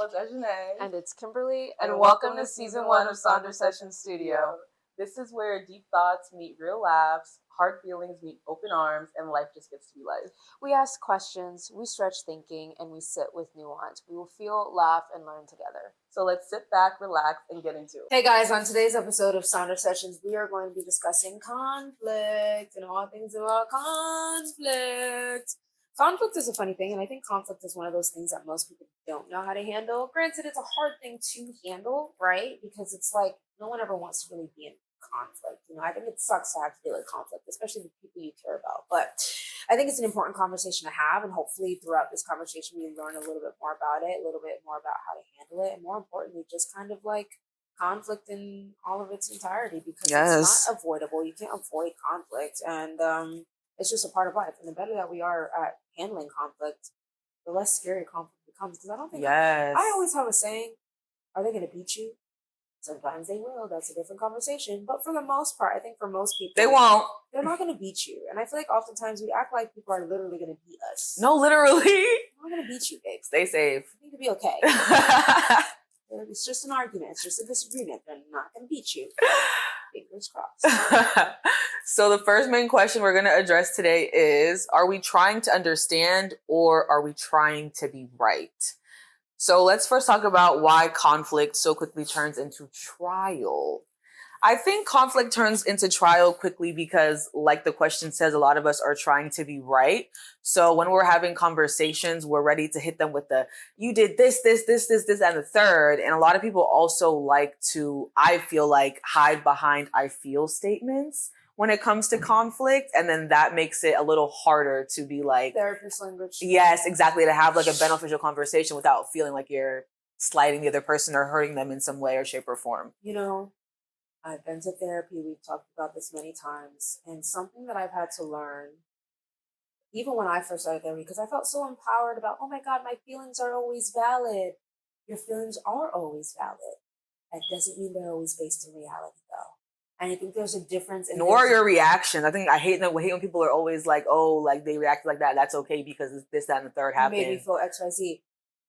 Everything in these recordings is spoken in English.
It's Ejanae. And it's Kimberly. And welcome to Season 1 of Sonder Session Studio. This is where deep thoughts meet real laughs, hard feelings meet open arms, and life just gets to be life. We ask questions, we stretch thinking, and we sit with nuance. We will feel, laugh, and learn together. So let's sit back, relax, and get into it. Hey guys, on today's episode of Sonder Sessions, we are going to be discussing conflict and all things about conflict. Conflict is a funny thing, and I think conflict is one of those things that most people don't know how to handle. Granted, it's a hard thing to handle, right? Because it's like no one ever wants to really be in conflict. You know, I think it sucks to have to deal with conflict, especially with people you care about. But I think it's an important conversation to have, and hopefully throughout this conversation we learn a little bit more about it, a little bit more about how to handle it, and more importantly, just kind of like conflict in all of its entirety, because it's not avoidable. You can't avoid conflict, and it's just a part of life. And the better that we are at handling conflict, the less scary conflict becomes. Because I don't think I always have a saying: "Are they going to beat you?" Sometimes they will. That's a different conversation. But for the most part, I think for most people, they won't. They're not going to beat you. And I feel like oftentimes we act like people are literally going to beat us. No, literally. I'm not going to beat you, babe. Stay safe. You need to be okay. It's just an argument. It's just a disagreement. They're not going to beat you. Fingers crossed. So the first main question we're going to address today is, are we trying to understand or are we trying to be right? So let's first talk about why conflict so quickly turns into trial. I think conflict turns into trial quickly because, like the question says, a lot of us are trying to be right. So when we're having conversations, we're ready to hit them with the, you did this, and the third. And a lot of people also like to, I feel like, hide behind I feel statements when it comes to conflict. And then that makes it a little harder to be like... therapist language. Yes, exactly. To have like a beneficial conversation without feeling like you're slighting the other person or hurting them in some way or shape or form. You know, I've been to therapy. We've talked about this many times. And something that I've had to learn, even when I first started therapy, because I felt so empowered about, oh my God, my feelings are always valid. Your feelings are always valid. That doesn't mean they're always based in reality, though. And I think there's a difference in... Nor your reactions. I think I hate when people are always like, oh, like they react like that. That's okay because this, that, and the third happened. You made me feel XYZ.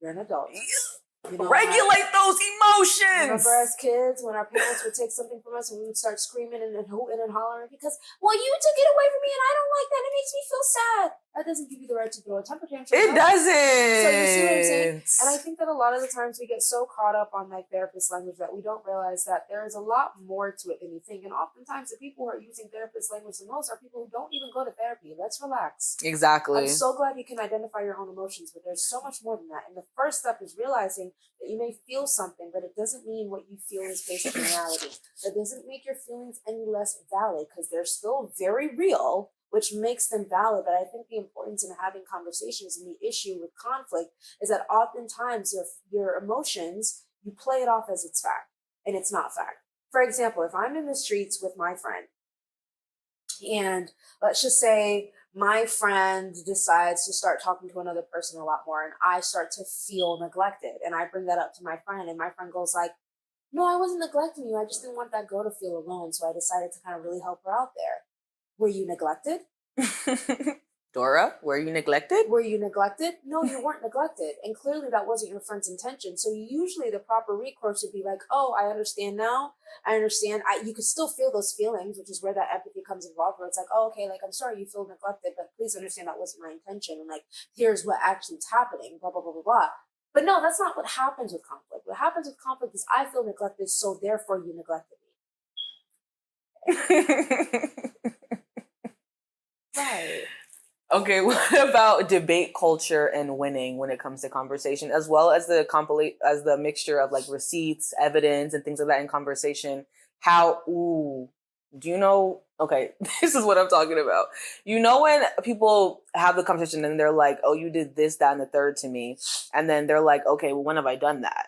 You're an adult. You know, regulate those emotions. Remember as kids when our parents would take something from us and we would start screaming and hooting and hollering because, well, you took it away from me and I don't like that. It makes me feel sad. That doesn't give you the right to throw a temper tantrum. It doesn't. So you see what I'm saying? And I think that a lot of the times we get so caught up on like therapist language that we don't realize that there is a lot more to it than you think. And oftentimes the people who are using therapist language the most are people who don't even go to therapy. Let's relax. Exactly. I'm so glad you can identify your own emotions, but there's so much more than that. And the first step is realizing that you may feel something, but it doesn't mean what you feel is based on reality. That doesn't make your feelings any less valid because they're still very real, which makes them valid. But I think the importance in having conversations and the issue with conflict is that oftentimes your emotions, you play it off as it's fact, and it's not fact. For example, if I'm in the streets with my friend, and let's just say my friend decides to start talking to another person a lot more, and I start to feel neglected, and I bring that up to my friend, and my friend goes like, no, I wasn't neglecting you. I just didn't want that girl to feel alone, so I decided to kind of really help her out there. Were you neglected? Dora, were you neglected? Were you neglected? No, you weren't neglected. And clearly that wasn't your friend's intention. So usually the proper recourse would be like, oh, I understand now. I understand. You could still feel those feelings, which is where that empathy comes involved, where it's like, oh, okay, like, I'm sorry you feel neglected, but please understand that wasn't my intention. And like, here's what actually is happening, blah, blah, blah, blah, blah. But no, that's not what happens with conflict. What happens with conflict is I feel neglected, so therefore you neglected me. Right. Okay, what about debate culture and winning when it comes to conversation, as well as the mixture of like receipts, evidence, and things like that in conversation? Do you know? Okay, this is what I'm talking about. You know when people have the conversation and they're like, oh, you did this, that, and the third to me. And then they're like, okay, well, when have I done that?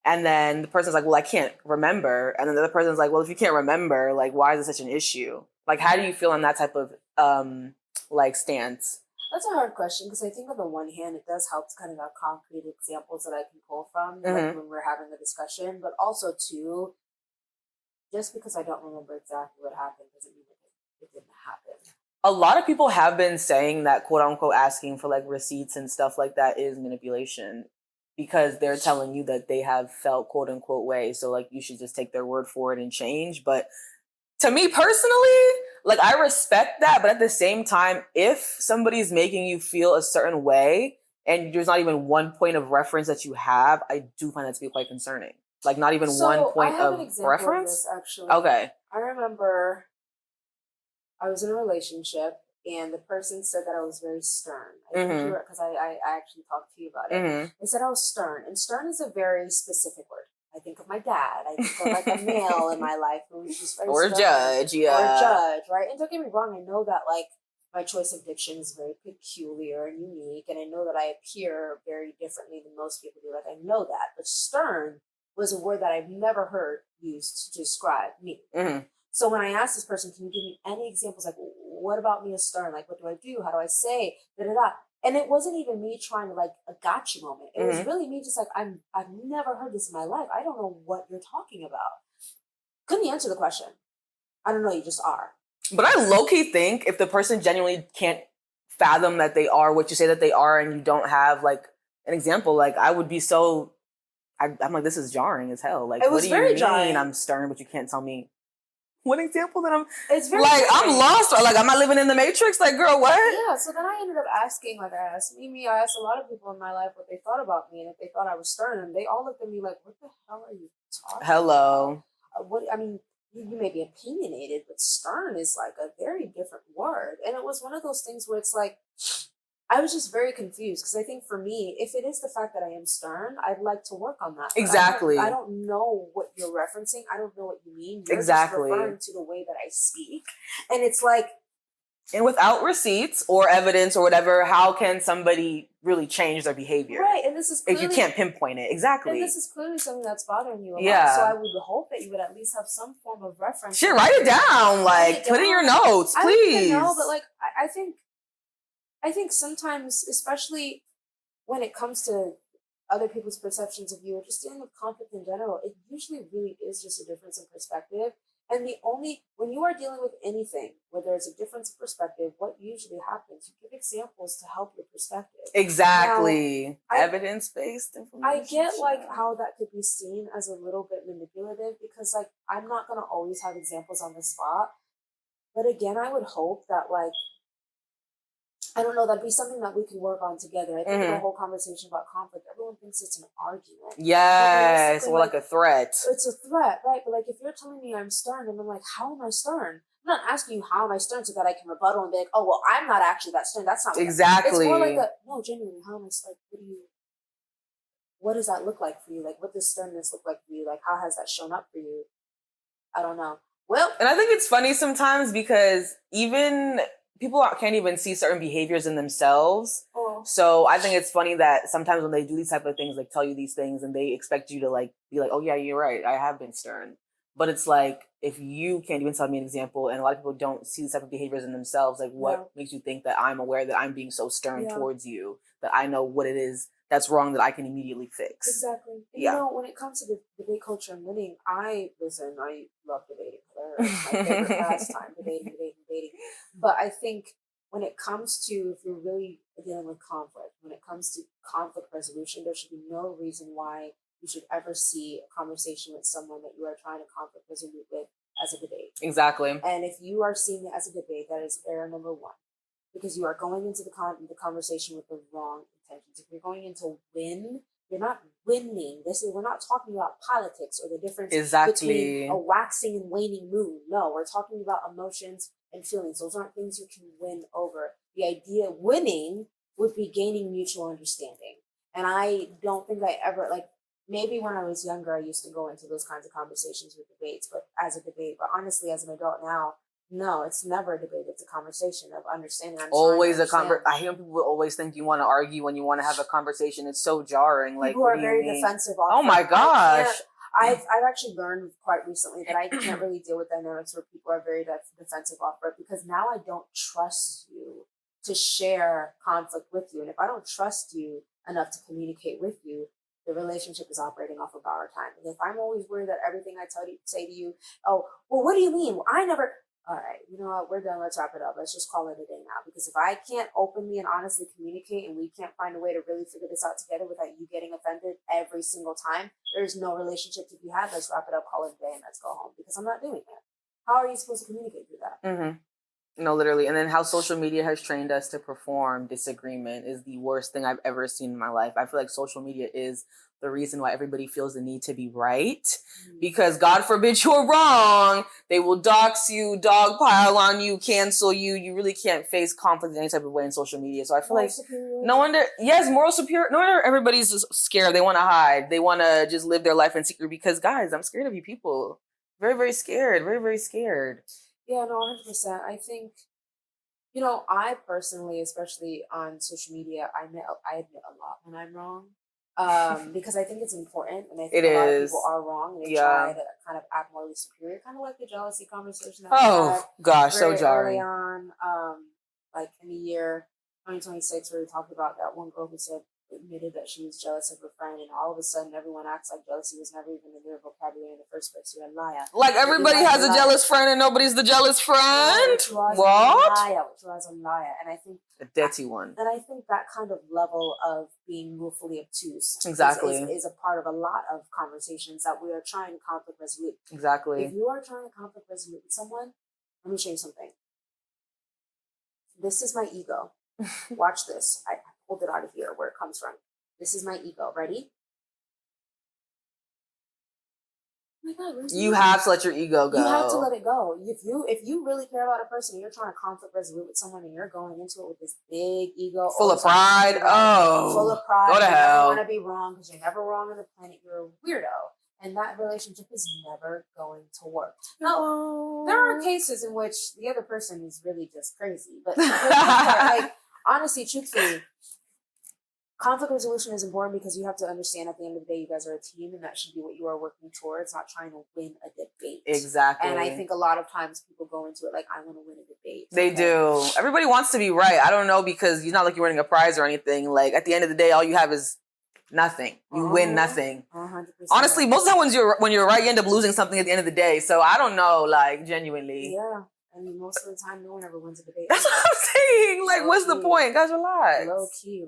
And then the person's like, well, I can't remember. And then the other person's like, well, if you can't remember, like, why is it such an issue? Like, how do you feel on that type of like stance? That's a hard question because I think on the one hand, it does help to kind of have concrete examples that I can pull from like when we're having a discussion. But also, too, just because I don't remember exactly what happened doesn't mean it didn't happen. A lot of people have been saying that, quote unquote, asking for like receipts and stuff like that is manipulation. because they're telling you that they have felt quote unquote way. So like you should just take their word for it and change. But to me personally, like I respect that, but at the same time, if somebody's making you feel a certain way and there's not even one point of reference that you have, I do find that to be quite concerning. Like not even one So I point have an of example of reference. this actually. Okay. I remember I was in a relationship and the person said that I was very stern. I think you were, because I actually talked to you about it. They said I was stern, and stern is a very specific word. I think of my dad. I think of like a male in my life who was just very Or a stern. judge, yeah. Or a judge, right? And don't get me wrong, I know that like my choice of diction is very peculiar and unique, and I know that I appear very differently than most people do. Like I know that, but stern was a word that I've never heard used to describe me. So when I asked this person, can you give me any examples? Like, what about me is stern? Like, what do I do? How do I say? Da da da. And it wasn't even me trying to like a gotcha moment. It was really me just like, I've never heard this in my life. I don't know what you're talking about. Couldn't answer the question. I don't know. You just are. But I low-key think if the person genuinely can't fathom that they are what you say that they are, and you don't have like an example, like I would be so. I'm like, this is jarring as hell. Like, It what was do you very mean jarring. I'm stern, but you can't tell me what example that I'm. It's very like jarring. I'm lost. Or like, am I living in the Matrix? Like, girl, what? Yeah. So then I ended up asking, like I asked Mimi, I asked a lot of people in my life what they thought about me, and if they thought I was stern, and they all looked at me like, what the hell are you talking Hello. about? What I mean. You may be opinionated, but stern is like a very different word. And it was one of those things where it's like, I was just very confused because I think for me, if it is the fact that I am stern, I'd like to work on that. Exactly. I don't know what you're referencing. I don't know what you mean. You're exactly. just referring to the way that I speak. And it's like, and without receipts or evidence or whatever, how can somebody really change their behavior? Right. And this is clearly, if you can't pinpoint it. Exactly. And this is clearly something that's bothering you a yeah. lot. So I would hope that you would at least have some form of reference. Shit, write it down. Like, put it in your notes, please. I don't even know, but like, I think sometimes, especially when it comes to other people's perceptions of you or just dealing with conflict in general, it usually really is just a difference in perspective. And when you are dealing with anything where there's a difference in perspective, what usually happens? You give examples to help your perspective. Exactly. Evidence-based information. I get like how that could be seen as a little bit manipulative because like I'm not going to always have examples on the spot. But again, I would hope that like, I don't know, that'd be something that we can work on together. I think the whole conversation about conflict, everyone thinks it's an argument. Yes, or like a threat. It's a threat, right? But like if you're telling me I'm stern and I'm like, how am I stern? I'm not asking you how am I stern so that I can rebuttal and be like, oh, well, I'm not actually that stern. That's not what exactly. It's more like no, genuinely, how am I stern? What does that look like for you? Like, what does sternness look like for you? Like, how has that shown up for you? I don't know. Well, and I think it's funny sometimes because even people can't even see certain behaviors in themselves. Oh. So I think it's funny that sometimes when they do these type of things, like tell you these things and they expect you to like be like, oh yeah, you're right. I have been stern. But it's like, if you can't even tell me an example and a lot of people don't see these type of behaviors in themselves, like what makes you think that I'm aware that I'm being so stern towards you, that I know what it is that's wrong that I can immediately fix. Exactly. And you know, when it comes to the debate culture and winning, I love debating. It's my favorite pastime, debating. But I think when it comes to, if you're really dealing with conflict, when it comes to conflict resolution, there should be no reason why you should ever see a conversation with someone that you are trying to conflict resolute with as a debate. Exactly. And if you are seeing it as a debate, that is error number one. Because you are going into the conversation with the wrong intentions. If you're going into win, you're not winning. We're not talking about politics or the difference between a waxing and waning moon. No, we're talking about emotions and feelings. Those aren't things you can win over. The idea of winning would be gaining mutual understanding. And I don't think I ever, like, maybe when I was younger, I used to go into those kinds of conversations with debates, but honestly, as an adult now, no, it's never a debate. It's a conversation of understanding. Always a conversation. I hear people always think you want to argue when you want to have a conversation. It's so jarring. Like, people are very defensive. Oh my gosh. I've actually learned quite recently that I can't really deal with dynamics where people are very defensive off it, because now I don't trust you to share conflict with you. And if I don't trust you enough to communicate with you, the relationship is operating off of our time. And if I'm always worried that everything I say to you, oh, well, what do you mean? Well, I never... All right, you know what? We're done. Let's wrap it up. Let's just call it a day now. Because if I can't openly and honestly communicate and we can't find a way to really figure this out together without you getting offended every single time, there's no relationship to be had. Let's wrap it up, call it a day, and let's go home. Because I'm not doing it. How are you supposed to communicate through that? Mm-hmm. No, literally. And then how social media has trained us to perform disagreement is the worst thing I've ever seen in my life. I feel like social media is the reason why everybody feels the need to be right. Because God forbid you're wrong, they will dox you, dogpile on you, cancel you. You really can't face conflict in any type of way in social media. So I feel like no wonder, yes, moral superior. No wonder everybody's just scared. They want to hide. They want to just live their life in secret because, guys, I'm scared of you people. Very, very scared. Very, very scared. Yeah, no, 100%. I think, you know, I personally, especially on social media, I admit a lot when I'm wrong. Because I think it's important, and I think a lot of people are wrong, and they try to kind of act morally superior, kind of like the jealousy conversation that we had gosh, very so jarring. early on, like in the year 2026, where we talked about that one girl who admitted that she was jealous of her friend, and all of a sudden everyone acts like jealousy was never even in their vocabulary in the first place. You're a liar. Like everybody has a jealous friend and nobody's the jealous friend. What? Which was a liar. And I think a dirty one. And I think that kind of level of being willfully obtuse is a part of a lot of conversations that we are trying to conflict resolute. Exactly. If you are trying to conflict resolute with someone, let me show you something. This is my ego. Watch this. I pulled it out of here where it comes from. This is my ego. Ready? Oh my God, you have to let your ego go. You have to let it go. If you really care about a person and you're trying to conflict resolute with someone and you're going into it with this big ego, full of pride. Full of pride. Go to hell. You want to be wrong because you're never wrong on the planet. You're a weirdo. And that relationship is never going to work. Now, there are cases in which the other person is really just crazy. But like, honestly, truthfully, conflict resolution is important because you have to understand at the end of the day, you guys are a team, and that should be what you are working towards, not trying to win a debate. Exactly. And I think a lot of times people go into it like, I want to win a debate. They do. Everybody wants to be right. I don't know, because it's not like you're winning a prize or anything. Like, at the end of the day, all you have is nothing. You win nothing. 100%. Honestly, most of the time when you're right, you end up losing something at the end of the day. So I don't know, like, genuinely. Yeah. I mean, most of the time, no one ever wins a debate. That's what I'm saying. Like, what's the point? Guys, relax. Low key.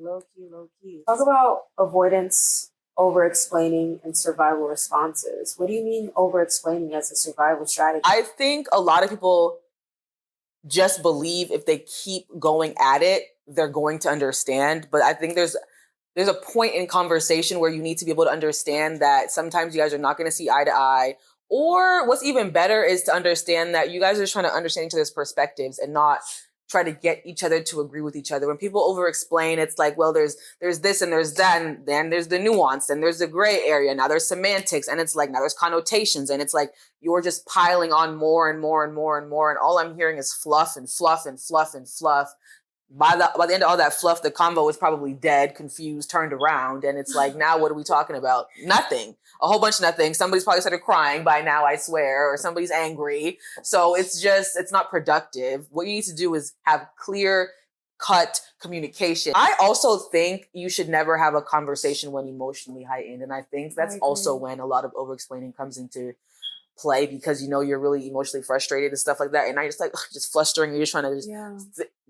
Talk about avoidance, over-explaining, and survival responses. What do you mean over-explaining as a survival strategy? I think a lot of people just believe if they keep going at it, they're going to understand. But I think there's a point in conversation where you need to be able to understand that sometimes you guys are not going to see eye to eye. Or what's even better is to understand that you guys are just trying to understand each other's perspectives and not try to get each other to agree with each other. When people over-explain, it's like, well, there's this and there's that, and then there's the nuance, and there's the gray area. Now there's semantics, and it's like, now there's connotations, and it's like you're just piling on more and more and more and more, and all I'm hearing is fluff and fluff and fluff and fluff. By the end of all that fluff, the convo is probably dead, confused, turned around, and it's like, now what are we talking about? Nothing. A whole bunch of nothing. Somebody's probably started crying by now, I swear, or somebody's angry. So it's not productive. What you need to do is have clear cut communication. I also think you should never have a conversation when emotionally heightened, and I think that's also when a lot of over-explaining comes into play, because you're really emotionally frustrated and stuff like that, and I just like just flustering. You're just trying to just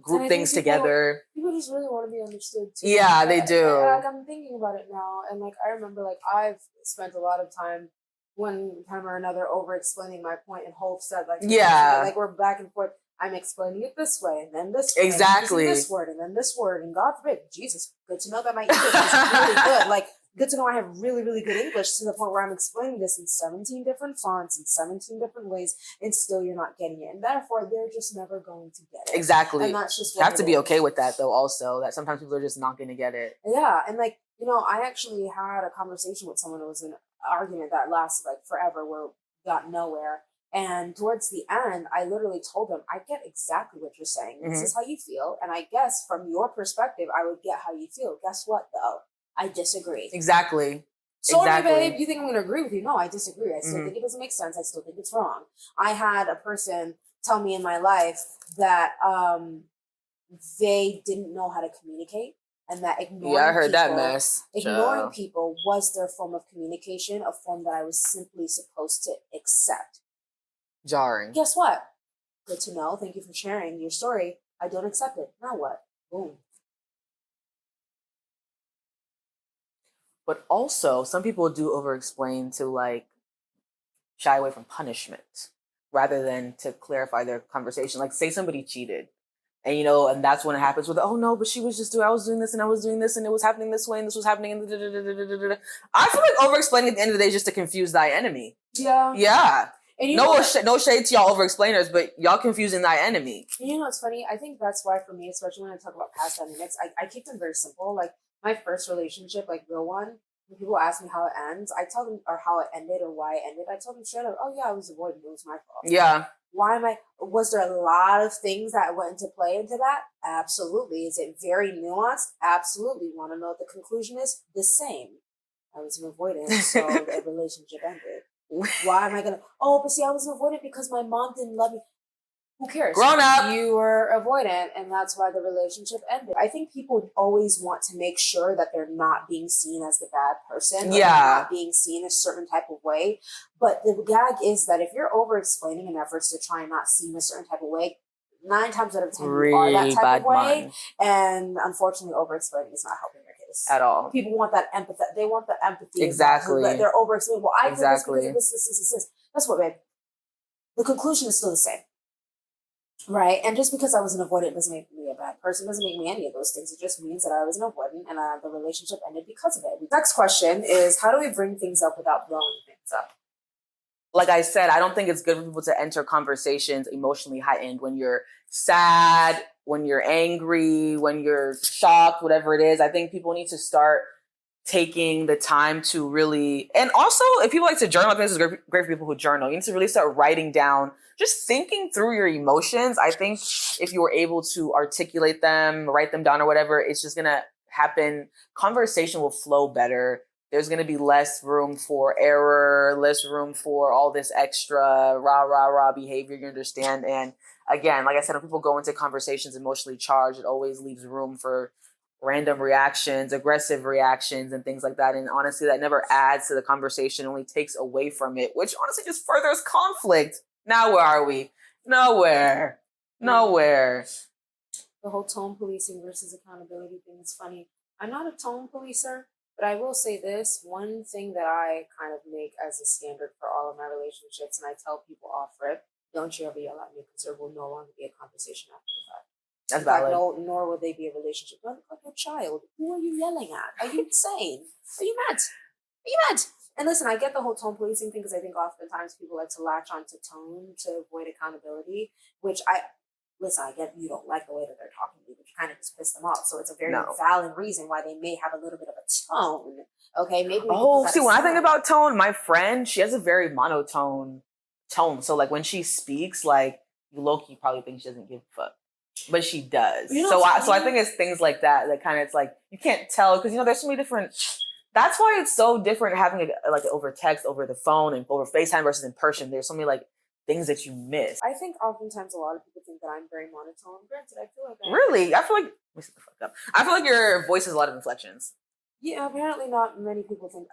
group things together. People just really want to be understood too. Yeah, they do. I'm thinking about it now, and like I remember, like I've spent a lot of time, one time or another, over explaining my point in hopes that like we're back and forth. I'm explaining it this way, and then this way, exactly, and this word, and then this word, and God forbid, Jesus, good to know that my English is really good. Like, good to know I have really, really good English to the point where I'm explaining this in 17 different fonts in 17 different ways, and still you're not getting it. And therefore, they're just never going to get it. Exactly. And that's just what you have to be okay with that, though, also, that sometimes people are just not going to get it. Yeah. And like, I actually had a conversation with someone. It was an argument that lasted like forever, where we got nowhere. And towards the end, I literally told them, I get exactly what you're saying. This is how you feel. And I guess from your perspective, I would get how you feel. Guess what, though? I disagree. Exactly. Sorry, babe. You think I'm going to agree with you? No, I disagree. I still think it doesn't make sense. I still think it's wrong. I had a person tell me in my life that they didn't know how to communicate, and that ignoring people was their form of communication, a form that I was simply supposed to accept. Jarring. Guess what? Good to know. Thank you for sharing your story. I don't accept it. Now what? Boom. But also, some people do over-explain to like shy away from punishment rather than to clarify their conversation. Like, say somebody cheated, and and that's when it happens with, oh no, but she was just doing, I was doing this and I was doing this and it was happening this way and this was happening. And I feel like over-explaining at the end of the day is just to confuse thy enemy. Yeah. Yeah. And no shade to y'all over-explainers, but y'all confusing thy enemy. You know what's funny? I think that's why for me, especially when I talk about past dynamics, I keep them very simple. Like my first relationship, like real one, when people ask me how it ends, I tell them, or how it ended or why it ended, I tell them straight up, oh yeah, I was avoiding, it was my fault. Yeah. Was there a lot of things that went into play into that? Absolutely. Is it very nuanced? Absolutely. Want to know what the conclusion is? The same. I was an avoidant, so the relationship ended. Why am I gonna? Oh, but see, I was avoidant because my mom didn't love me. Who cares? Grown up. You were avoidant, and that's why the relationship ended. I think people always want to make sure that they're not being seen as the bad person. Yeah. Not being seen a certain type of way. But the gag is that if you're over-explaining in efforts to try and not seem a certain type of way, 9 times out of 10 you are that type of way. And unfortunately, over-explaining is not helping your case at all. People want that empathy. They want the empathy. Exactly. They're over-explaining. Well, I did this because of this. That's what, babe. The conclusion is still the same. Right? And just because I was an avoidant doesn't make me a bad person, doesn't make me any of those things. It just means that I was an avoidant and the relationship ended because of it. Next question is, how do we bring things up without blowing things up? Like I said, I don't think it's good for people to enter conversations emotionally heightened when you're sad, when you're angry, when you're shocked, whatever it is. I think people need to start taking the time to really, and also if people like to journal, I think this is great for people who journal. You need to really start writing down, just thinking through your emotions. I think if you were able to articulate them, write them down or whatever, it's just going to happen. Conversation will flow better. There's going to be less room for error, less room for all this extra rah behavior, you understand? And again, like I said, when people go into conversations emotionally charged, it always leaves room for random reactions, aggressive reactions, and things like that. And honestly, that never adds to the conversation, only takes away from it, which honestly just furthers conflict. Now where are we? Nowhere. The whole tone policing versus accountability thing is funny. I'm not a tone policer, but I will say this, one thing that I kind of make as a standard for all of my relationships, and I tell people off rip, don't you ever yell at me because there will no longer be a conversation after the fact. That's valid. Nor will they be a relationship. Don't look like a child. Who are you yelling at? Are you insane? Are you mad? And listen, I get the whole tone policing thing because I think oftentimes people like to latch onto tone to avoid accountability, which I get you don't like the way that they're talking to you, but you kind of just piss them off. So it's a very valid reason why they may have a little bit of a tone. Okay, maybe. See, when I think about tone, my friend, she has a very monotone tone. So like when she speaks, like low-key probably think she doesn't give a fuck. But she does. So I think it's things like that kind of, it's like, you can't tell because, there's so many different, that's why it's so different having it like over text, over the phone and over FaceTime versus in person. There's so many like things that you miss. I think oftentimes a lot of people think that I'm very monotone. Granted, I feel like Really? I feel like, let me sit the fuck up. I feel like your voice has a lot of inflections. Yeah, apparently not many people think.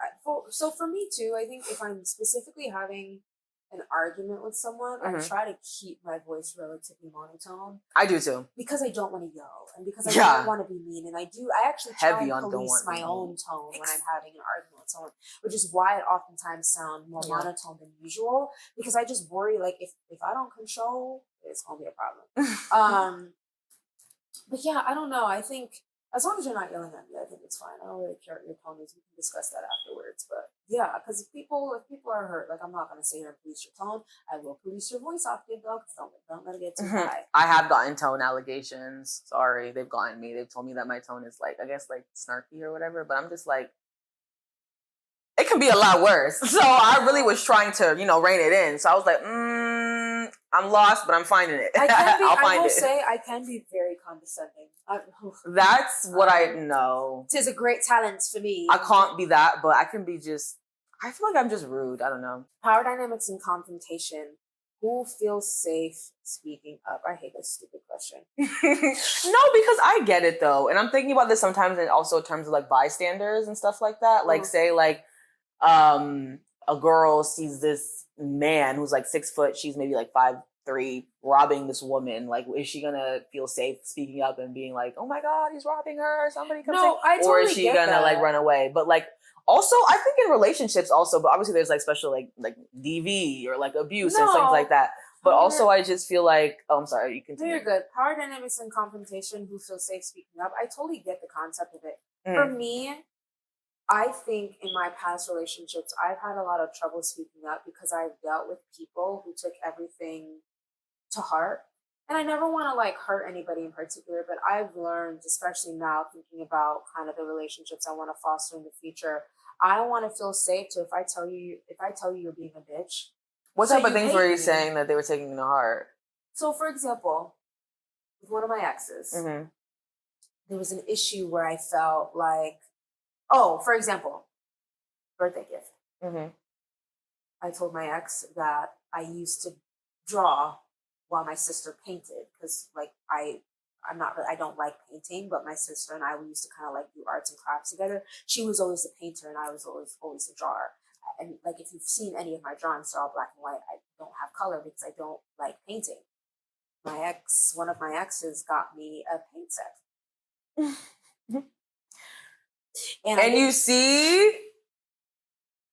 So for me too, I think if I'm specifically having an argument with someone, I try to keep my voice relatively monotone. I do too. Because I don't want to yell and because I don't want to be mean. And I actually try and police my own tone when I'm having an argument with someone, which is why it oftentimes sounds more monotone than usual, because I just worry, like, if I don't control, it's going to be a problem. But yeah, I don't know. I think as long as you're not yelling at me, I think it's fine. I don't really care what your tone is. We can discuss that afterwards. But yeah, because if people are hurt, like, I'm not going to sit here and police your tone. I will police your voice octave, though, because don't let it get too high. I have gotten tone allegations. Sorry, they've gotten me. They've told me that my tone is like, I guess, like snarky or whatever. But I'm just like, it can be a lot worse. So I really was trying to, rein it in. So I was like, I'm lost, but I'm finding it. I will say I can be very condescending. That's what I know. Tis a great talent for me. I can't be that, but I can be I feel like I'm just rude. I don't know. Power dynamics and confrontation. Who feels safe speaking up? I hate this stupid question. No, because I get it though. And I'm thinking about this sometimes in also terms of like bystanders and stuff like that. Like say like a girl sees this man who's like 6 foot, she's maybe like 5'3", 3 robbing this woman, like, is she gonna feel safe speaking up and being like, oh my god, he's robbing her, somebody come No, save, I or is totally she get gonna like that. run away? But like, also I think in relationships also, but obviously there's like special like DV or like abuse and things like No, that. But also power. I just feel like, oh, I'm sorry, you No, continue. you're good. Power dynamics and confrontation. Who feels safe speaking up? I totally get the concept of it. For Mhm. me, I think in my past relationships, I've had a lot of trouble speaking up because I've dealt with people who took everything to heart. And I never want to like hurt anybody in particular, but I've learned, especially now thinking about kind of the relationships I want to foster in the future, I want to feel safe to if I tell you you're being a bitch, What so type of you things were hate you me. saying that they were taking to heart? So for example, with one of my exes, Mm-hmm. there was an issue where I felt like, oh, for example, birthday gift. Mm-hmm. I told my ex that I used to draw while my sister painted because like I don't like painting, but my sister and I we used to kind of like do arts and crafts together. She was always a painter and I was always a drawer. And like if you've seen any of my drawings, they're all black and white. I don't have color because I don't like painting. One of my exes got me a paint set. And you see,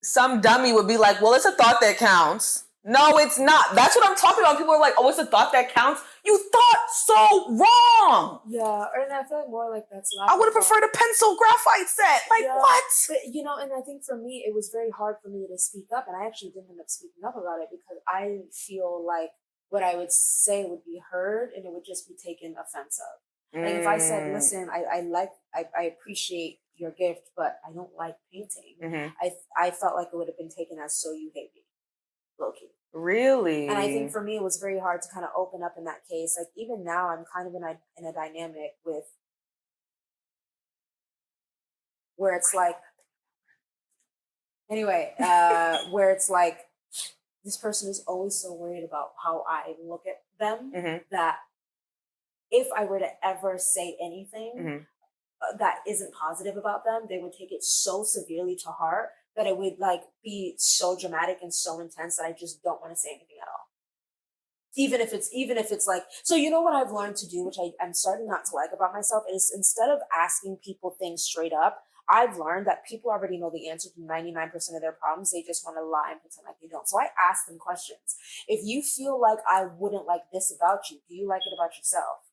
some dummy would be like, well, it's a thought that counts. No, it's not. That's what I'm talking about. People are like, oh, it's a thought that counts. You thought so wrong. Yeah, and I feel like more like that's I would have preferred a pencil graphite set. Like, yeah, what? But and I think for me, it was very hard for me to speak up, and I actually didn't end up speaking up about it because I feel like what I would say would be heard, and it would just be taken offense of. Like if I said, "Listen, I appreciate your gift, but I don't like painting," Mm-hmm. I felt like it would have been taken as "so you hate me," low key. Really? And I think for me, it was very hard to kind of open up in that case. Like even now, I'm kind of in a dynamic with where it's like anyway, where it's like this person is always so worried about how I look at them Mm-hmm. that if I were to ever say anything Mm-hmm. that isn't positive about them, they would take it so severely to heart that it would like be so dramatic and so intense that I just don't want to say anything at all. Even if it's like, so you know what I've learned to do, which I'm starting not to like about myself, is instead of asking people things straight up, I've learned that people already know the answer to 99% of their problems. They just want to lie and pretend like they don't. So I ask them questions. If you feel like I wouldn't like this about you, do you like it about yourself?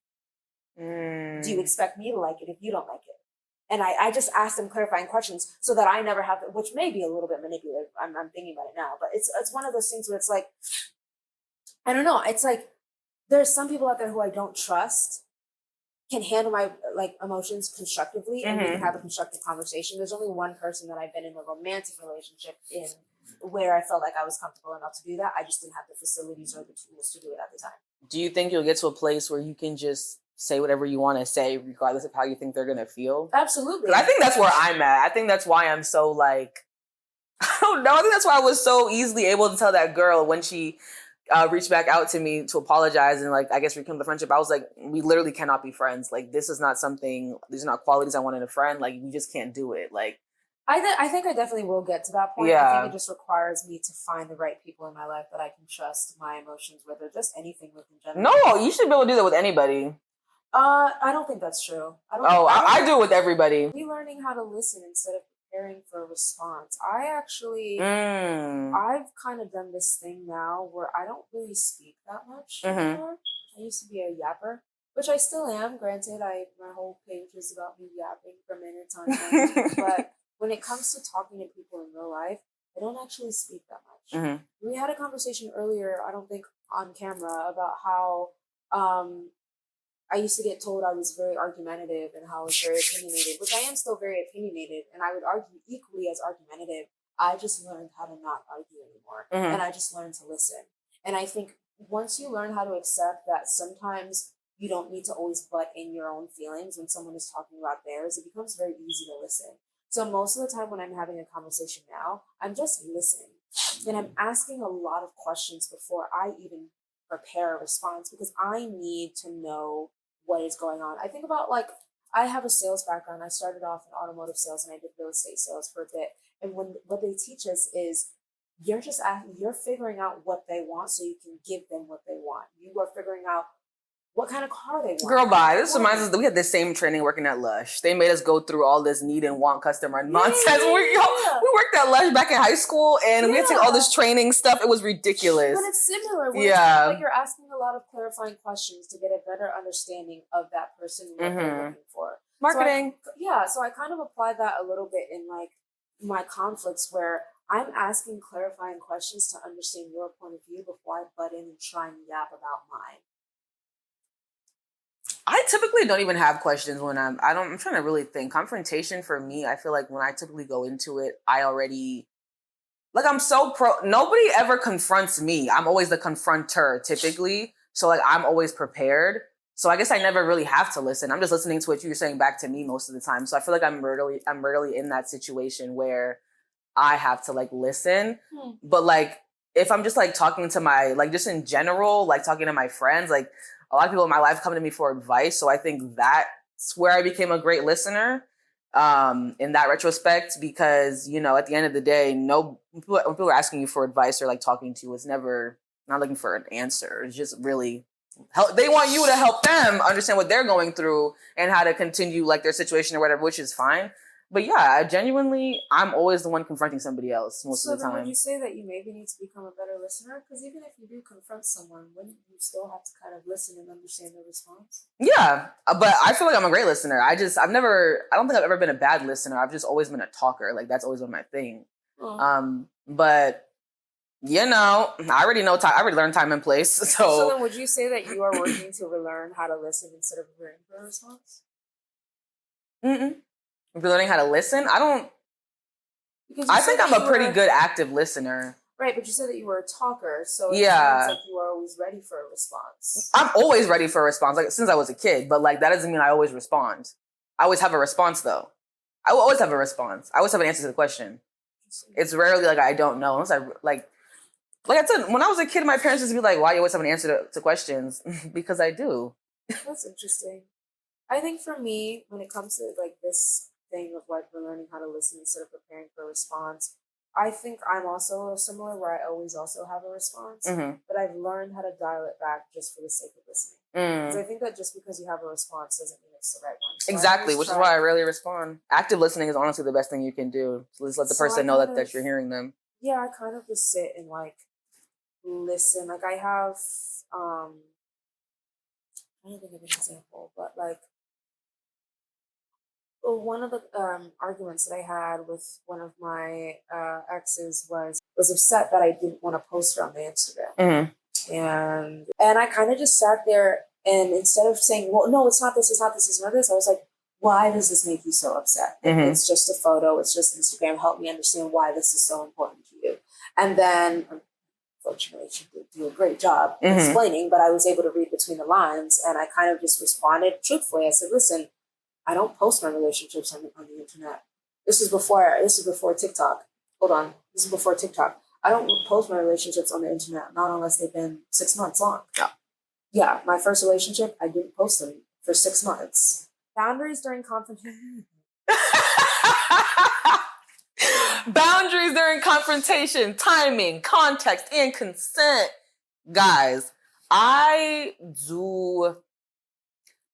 Do you expect me to like it if you don't like it? And I just ask them clarifying questions so that I never have to, which may be a little bit manipulative. I'm thinking about it now, but it's one of those things where it's like, I don't know. It's like there's some people out there who I don't trust can handle my like emotions constructively and we can have a constructive conversation. There's only one person that I've been in a romantic relationship in where I felt like I was comfortable enough to do that. I just didn't have the facilities or the tools to do it at the time. Do you think you'll get to a place where you can just say whatever you want to say, regardless of how you think they're going to feel? Absolutely. 'Cause I think that's where I'm at. I think that's why I'm so like, I don't know. I think that's why I was so easily able to tell that girl when she reached back out to me to apologize and like I guess rekindle the friendship. I was like, we literally cannot be friends. Like this is not something. These are not qualities I want in a friend. Like we just can't do it. Like I think I definitely will get to that point. Yeah. I think it just requires me to find the right people in my life that I can trust my emotions with, or just anything with in general. No, you should be able to do that with anybody. I don't think that's true. I do it with everybody. Relearning how to listen instead of preparing for a response. I've kind of done this thing now where I don't really speak that much anymore. I used to be a yapper, which I still am. Granted, my whole page is about me yapping for minutes on end. But when it comes to talking to people in real life, I don't actually speak that much. We had a conversation earlier, I don't think on camera, about how I used to get told I was very argumentative and how I was very opinionated, which I am still very opinionated, and I would argue equally as argumentative. I just learned how to not argue anymore, and I just learned to listen. And I think once you learn how to accept that sometimes you don't need to always butt in your own feelings when someone is talking about theirs, it becomes very easy to listen. So most of the time when I'm having a conversation now, I'm just listening, and I'm asking a lot of questions before I even prepare a response because I need to know what is going on. I think about like I have a sales background. I started off in automotive sales and I did real estate sales for a bit. And what they teach us is you're figuring out what they want so you can give them what they want. You are figuring out what kind of car they want. Girl, bye. This reminds us that we had the same training working at Lush. They made us go through all this need and want customer nonsense. We worked at Lush back in high school, and we had to take all this training stuff. It was ridiculous. But it's similar. It's kind of like you're asking a lot of clarifying questions to get a better understanding of that person and what they're looking for. Marketing. So I kind of applied that a little bit in like my conflicts where I'm asking clarifying questions to understand your point of view before I butt in and try and yap about mine. I typically don't even have questions when I'm trying to really think. Confrontation for me, I feel like when I typically go into it, I already, like, I'm so nobody ever confronts me. I'm always the confronter typically. So like, I'm always prepared. So I guess I never really have to listen. I'm just listening to what you're saying back to me most of the time. So I feel like I'm rarely in that situation where I have to like listen. But like, if I'm just like talking to my, like just in general, like talking to my friends, like, a lot of people in my life come to me for advice. So I think that's where I became a great listener in that retrospect, because, you know, at the end of the day, when people are asking you for advice or like talking to you, it's never not looking for an answer. It's just really they want you to help them understand what they're going through and how to continue like their situation or whatever, which is fine. But yeah, I'm always the one confronting somebody else most of the time. So would you say that you maybe need to become a better listener? Because even if you do confront someone, wouldn't you still have to kind of listen and understand their response? Yeah, but I feel like I'm a great listener. I don't think I've ever been a bad listener. I've just always been a talker. Like that's always been my thing. But you know, I already know time. I already learned time and place. So then would you say that you are working to relearn how to listen instead of preparing for a response? If you're learning how to listen, I think I'm a pretty good active listener. Right, but you said that you were a talker, so it sounds like you are always ready for a response. I'm always ready for a response, like since I was a kid, but like that doesn't mean I always respond. I always have a response though. I will always have a response. I always have an answer to the question. It's rarely like I don't know. Unless like I said, when I was a kid, my parents used to be like, why you always have an answer to questions? Because I do. That's interesting. I think for me, when it comes to like this thing of like we're learning how to listen instead of preparing for a response, I think I'm also similar where I always also have a response, but I've learned how to dial it back just for the sake of listening. Because I think that just because you have a response doesn't mean it's the right one. So exactly, which is why I rarely respond. Active listening is honestly the best thing you can do. So just let the person know that you're hearing them. Yeah, I kind of just sit and like listen. Like I have, I don't think of an example, but like, one of the arguments that I had with one of my exes was upset that I didn't want to post her on the Instagram, and I kind of just sat there, and instead of saying, "Well, no, it's not this, it's not this, it's not this," I was like, "Why does this make you so upset? It's just a photo, it's just Instagram. Help me understand why this is so important to you." And then, unfortunately, she did do a great job explaining, but I was able to read between the lines, and I kind of just responded truthfully. I said, "Listen, I don't post my relationships on the internet. This is before TikTok. Hold on. This is before TikTok. I don't post my relationships on the internet, not unless they've been 6 months long." Yeah, my first relationship, I didn't post them for 6 months. Boundaries during confrontation. Boundaries during confrontation, timing, context, and consent. Guys, I do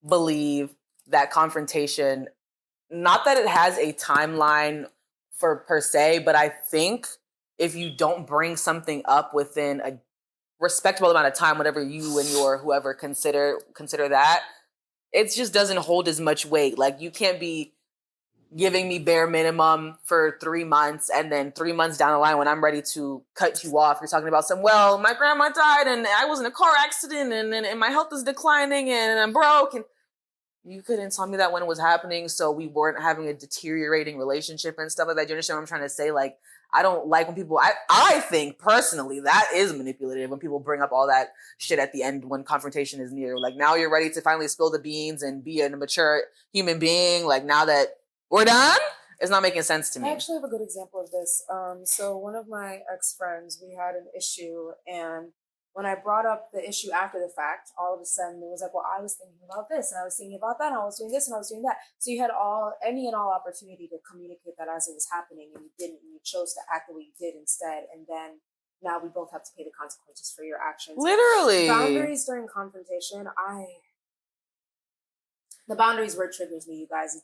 believe that confrontation, not that it has a timeline for per se, but I think if you don't bring something up within a respectable amount of time, whatever you and your whoever consider that, it just doesn't hold as much weight. Like you can't be giving me bare minimum for 3 months, and then 3 months down the line when I'm ready to cut you off, you're talking about my grandma died and I was in a car accident and my health is declining and I'm broke, and you couldn't tell me that when it was happening, so we weren't having a deteriorating relationship and stuff like that. Do you understand what I'm trying to say? Like, I don't like when people, I think personally that is manipulative when people bring up all that shit at the end when confrontation is near. Like, now you're ready to finally spill the beans and be a mature human being. Like, now that we're done, it's not making sense to me. I actually have a good example of this. So one of my ex-friends, we had an issue, and When I brought up the issue after the fact, all of a sudden it was like, well, I was thinking about this and I was thinking about that and I was doing this and I was doing that. So you had any and all opportunity to communicate that as it was happening, and you didn't, and you chose to act the way you did instead. And then now we both have to pay the consequences for your actions. Literally. Boundaries during confrontation, the boundaries where it triggers me, you guys.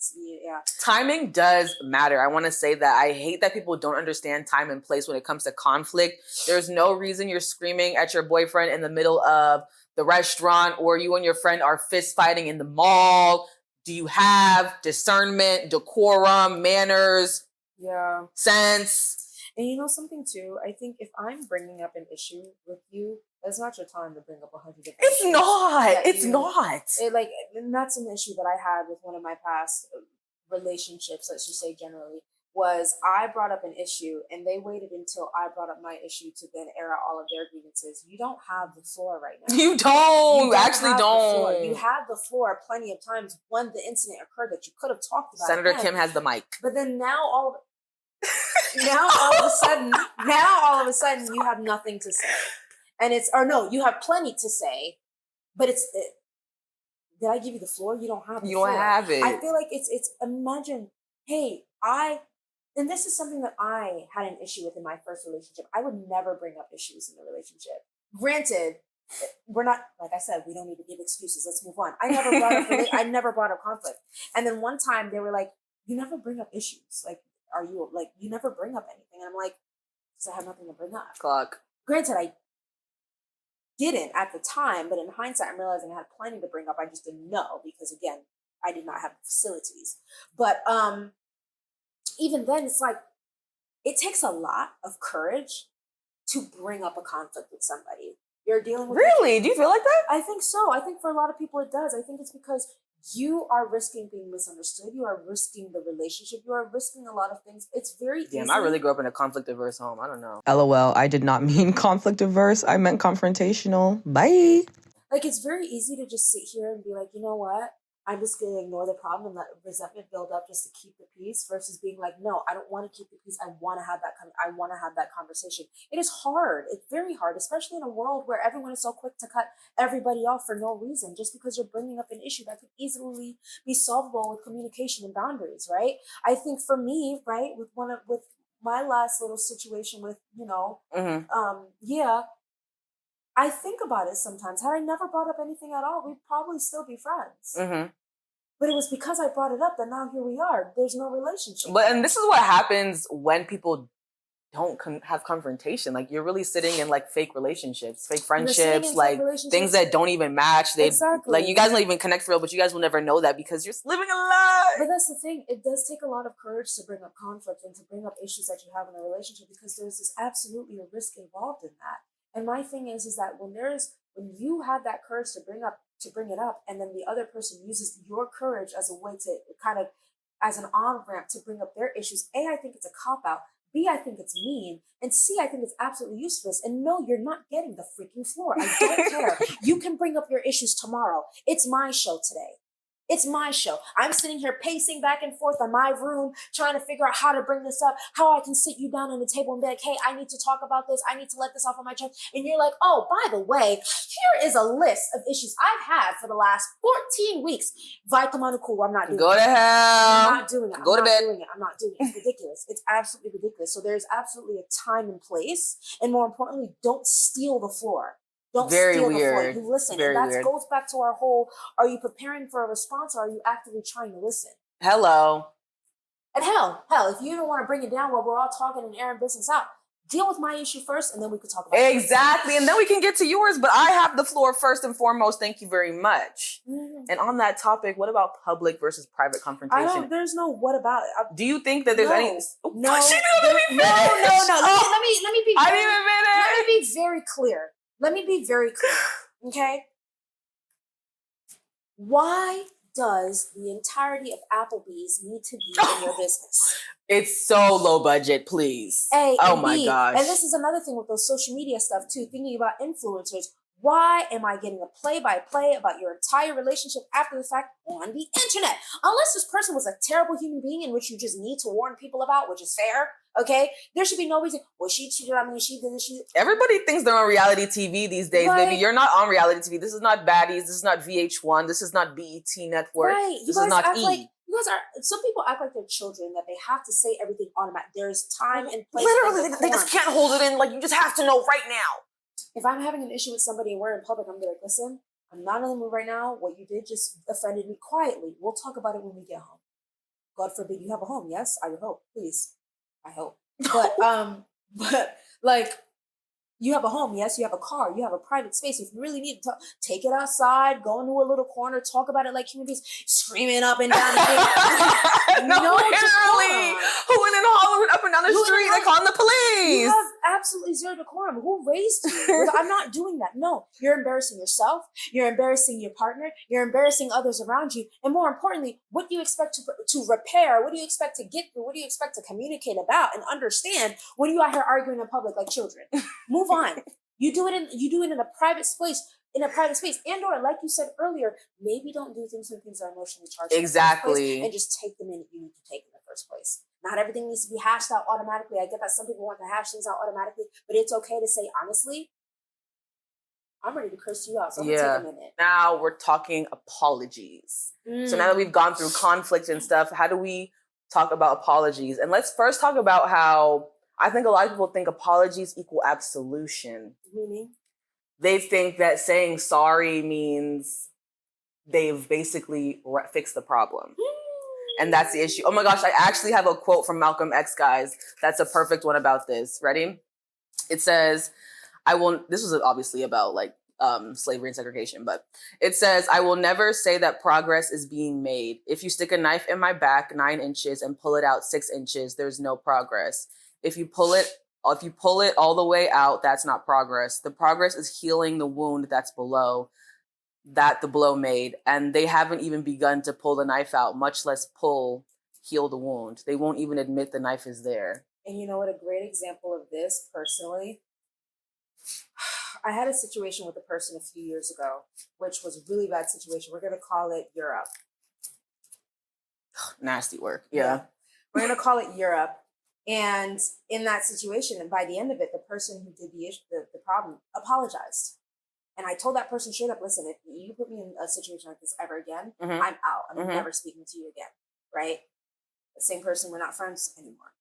Timing does matter. I want to say that I hate that people don't understand time and place when it comes to conflict. There's no reason you're screaming at your boyfriend in the middle of the restaurant, or you and your friend are fist fighting in the mall. Do you have discernment, decorum, manners, sense? And you know something too? I think if I'm bringing up an issue with you, that's not your time to bring up 100 different It's issues. not. It's not. And that's an issue that I had with one of my past relationships, let's just say generally, was I brought up an issue and they waited until I brought up my issue to then air out all of their grievances. You don't have the floor right now. You don't. You actually don't. You had the floor plenty of times when the incident occurred that you could have talked about. Senator Kim has the mic. But then now all of a sudden you have nothing to say. And you have plenty to say, but did I give you the floor? You don't have the floor. You don't have it. I feel like it's imagine, hey, and this is something that I had an issue with in my first relationship. I would never bring up issues in the relationship. Granted, we're not, like I said, we don't need to give excuses. Let's move on. I never brought up conflict. And then one time they were like, you never bring up issues. Like, you never bring up anything? And I'm like, because I have nothing to bring up. Clock. Granted, I didn't at the time, but in hindsight, I'm realizing I had plenty to bring up. I just didn't know because, again, I did not have the facilities. But even then, it's like, it takes a lot of courage to bring up a conflict with somebody. You're dealing with... Really? Do you feel like that? I think so. I think for a lot of people it does. I think it's because you are risking being misunderstood. You are risking the relationship. You are risking a lot of things. It's very easy. Damn, I really grew up in a conflict-averse home. I don't know. LOL, I did not mean conflict-averse. I meant confrontational. Bye. Like, it's very easy to just sit here and be like, you know what? I'm just going to ignore the problem and let resentment build up just to keep the peace, versus being like, no, I don't want to keep the peace. I want to have that conversation. It is hard. It's very hard, especially in a world where everyone is so quick to cut everybody off for no reason, just because you're bringing up an issue that could easily be solvable with communication and boundaries, right? I think for me, right, with my last little situation with, I think about it sometimes. Had I never brought up anything at all, we'd probably still be friends. Mm-hmm. But it was because I brought it up that now here we are. There's no relationship. And this is what happens when people don't have confrontation. Like, you're really sitting in like fake relationships, fake friendships, like things that don't even match. Exactly. Like, you guys don't even connect for real, but you guys will never know that because you're living a lie. But that's the thing. It does take a lot of courage to bring up conflict and to bring up issues that you have in a relationship, because there's this absolutely a risk involved in that. And my thing is that when you have that courage to bring it up, and then the other person uses your courage as a way to kind of, as an on-ramp to bring up their issues, A, I think it's a cop-out. B, I think it's mean. And C, I think it's absolutely useless. And no, you're not getting the freaking floor. I don't care. You can bring up your issues tomorrow. It's my show today. It's my show. I'm sitting here pacing back and forth in my room, trying to figure out how to bring this up, how I can sit you down on the table and be like, hey, I need to talk about this. I need to let this off on my chest. And you're like, oh, by the way, here is a list of issues I've had for the last 14 weeks. Cool. I'm not doing it. Go to hell. I'm not doing it. Go to bed. I'm not doing it. It's ridiculous. It's absolutely ridiculous. So there's absolutely a time and place. And more importantly, don't steal the floor. Don't steal the floor. You listen. And that goes back to our whole, are you preparing for a response, or are you actively trying to listen? Hello. And hell, if you don't want to bring it down while we're all talking and airing business out, deal with my issue first, and then we could talk about it. Exactly. And then we can get to yours, but I have the floor first and foremost. Thank you very much. Mm-hmm. And on that topic, what about public versus private confrontation? There's no what about it. Do you think that there's any... No. Let me be... I didn't even finish. Let me be very clear. Okay? Why does the entirety of Applebee's need to be in your business? It's so low budget, please. A, oh and my B, gosh. and this is another thing with those social media stuff too, thinking about influencers. Why am I getting a play-by-play about your entire relationship after the fact on the internet? Unless this person was a terrible human being in which you just need to warn people about, which is fair, okay? There should be no reason, well, she cheated on me, she did this, Everybody thinks they're on reality TV these days, Right. baby. You're not on reality TV. This is not Baddies. This is not VH1. This is not BET Network. Right. This is not act E. like you guys are. Some people act like they're children that they have to say everything automatic. There's time and place. Literally, they just can't hold it in. Like, you just have to know right now. If I'm having an issue with somebody and we're in public, I'm gonna be like, listen, I'm not in the mood right now. What you did just offended me. Quietly, we'll talk about it when we get home. God forbid you have a home. Yes, I would hope. Please, I hope. But like. You have a home, yes, you have a car, you have a private space. If you really need to take it outside, go into a little corner, talk about it like human beings, screaming up and down. No, literally. Hooting and hollering up and down the street, they calling the police. You have absolutely zero decorum. Who raised you? I'm not doing that. No, you're embarrassing yourself. You're embarrassing your partner. You're embarrassing others around you. And more importantly, what do you expect to repair? What do you expect to get through? What do you expect to communicate about and understand when you out here arguing in public like children? Move on. You do it in a private space, and or like you said earlier, maybe don't do things when things are emotionally charged. Exactly. And just take the minute you need to take in the first place. Not everything needs to be hashed out automatically. I get that some people want to hash things out automatically, but it's okay to say honestly, I'm ready to curse you out. So I'm gonna take a minute. Now we're talking apologies. So now that we've gone through conflict and stuff, how do we talk about apologies? And let's first talk about how I think a lot of people think apologies equal absolution. Meaning? They think that saying sorry means they've basically fixed the problem. And that's the issue. Oh my gosh, I actually have a quote from Malcolm X, guys. That's a perfect one about this. Ready? It says, this was obviously about like slavery and segregation, but it says, I will never say that progress is being made. If you stick a knife in my back 9 inches and pull it out 6 inches, there's no progress. If you pull it all the way out, that's not progress. The progress is healing the wound that's below that the blow made. And they haven't even begun to pull the knife out, much less heal the wound. They won't even admit the knife is there. And you know what? A great example of this personally, I had a situation with a person a few years ago, which was a really bad situation. We're going to call it Europe. Nasty work. Yeah. We're going to call it Europe. And in that situation, and by the end of it, the person who did the problem apologized. And I told that person straight up, listen, if you put me in a situation like this ever again, I'm out. I'm never speaking to you again, right? The same person, we're not friends anymore.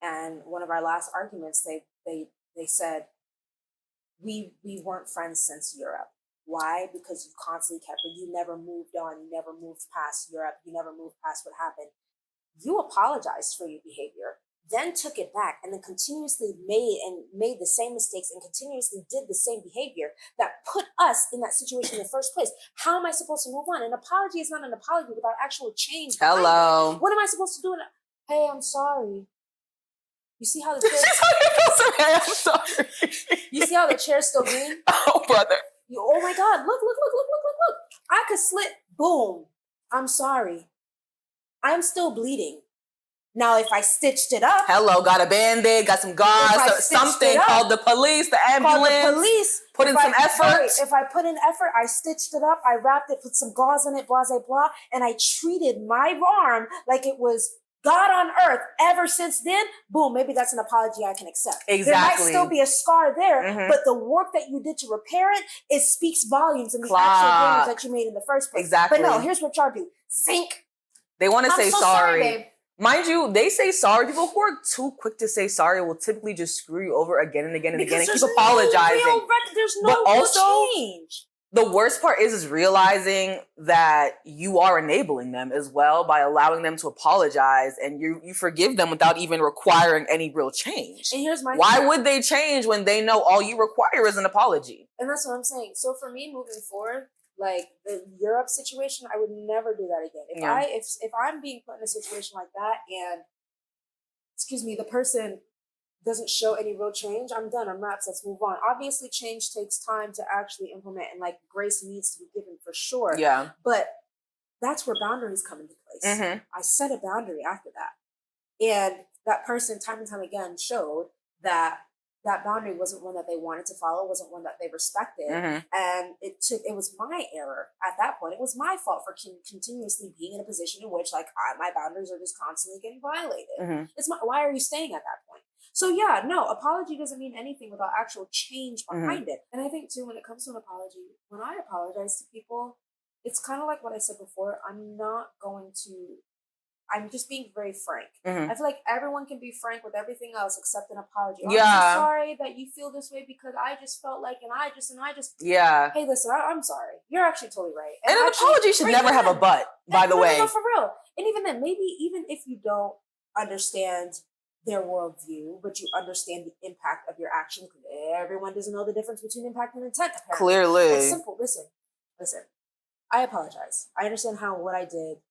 And one of our last arguments, they said, we weren't friends since Europe. Why? Because you constantly you never moved on. You never moved past Europe. You never moved past what happened. You apologized for your behavior, then took it back, and then continuously made the same mistakes and continuously did the same behavior that put us in that situation in the first place. How am I supposed to move on? An apology is not an apology without actual change. Hello. What am I supposed to do? Hey, I'm sorry. You see how the chair? I'm sorry. You see how the chair's still green? Oh, brother. Oh my God! Look! I could slip. Boom. I'm sorry. I'm still bleeding. Now, if I stitched it up, hello, got a Band-Aid, got some gauze, something, called the police, the ambulance, put in some effort. If I put in effort, I stitched it up, I wrapped it, put some gauze in it, blah, blah, blah, and I treated my arm like it was God on earth. Ever since then, boom, maybe that's an apology I can accept. Exactly. There might still be a scar there, but the work that you did to repair it, it speaks volumes in the actual damage that you made in the first place. Exactly. But no, here's what y'all do. Zinc. They want to say sorry. Babe. Mind you, they say sorry. People who are too quick to say sorry will typically just screw you over again and again and again and keep apologizing. There's no real change. The worst part is realizing that you are enabling them as well by allowing them to apologize, and you forgive them without even requiring any real change. And here's my why would they change when they know all you require is an apology? And that's what I'm saying. So for me, moving forward, like the Europe situation, I would never do that again. If I'm being put in a situation like that, and the person doesn't show any real change, I'm done. I'm wrapped. Let's move on. Obviously, change takes time to actually implement, and like grace needs to be given for sure. Yeah. But that's where boundaries come into place. I set a boundary after that. And that person time and time again showed that that boundary wasn't one that they wanted to follow, wasn't one that they respected. Mhm. And it was my error at that point. It was my fault for continuously being in a position in which, like, my boundaries are just constantly getting violated. Mhm. Why are you staying at that point? So yeah, no, apology doesn't mean anything without actual change behind it. And I think too, when it comes to an apology, when I apologize to people, it's kind of like what I said before. I'm just being very frank. Mhm. I feel like everyone can be frank with everything else except an apology. Oh, Yeah. I'm so sorry that you feel this way because I just felt like, and I just. Yeah. Hey, listen, I'm sorry. You're actually totally right. And an actually, apology should never have a but, by the way. No, for real. And even then, maybe even if you don't understand their worldview, but you understand the impact of your action, because everyone doesn't know the difference between impact and intent, apparently. Clearly. It's simple. Listen. I apologize. I understand how what I did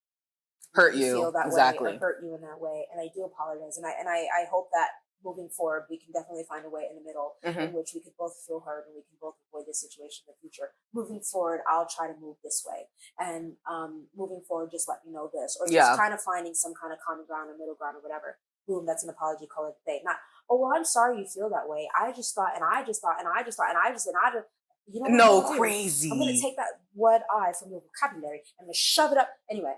hurt you feel that exactly way or hurt you in that way, and I do apologize, and I hope that moving forward we can definitely find a way in the middle in which we could both feel heard and we can both avoid this situation in the future. Moving forward, I'll try to move this way, and moving forward, just let me know this, or just kind of finding some kind of common ground or middle ground or whatever. Boom, that's an apology. Call it a day. Not, oh well, I'm sorry you feel that way. I just thought, and I just thought, and I just thought, and I just. You know what no, I'm gonna crazy. I'm going to take that "what I" from your vocabulary and I'm going to shove it up. Anyway.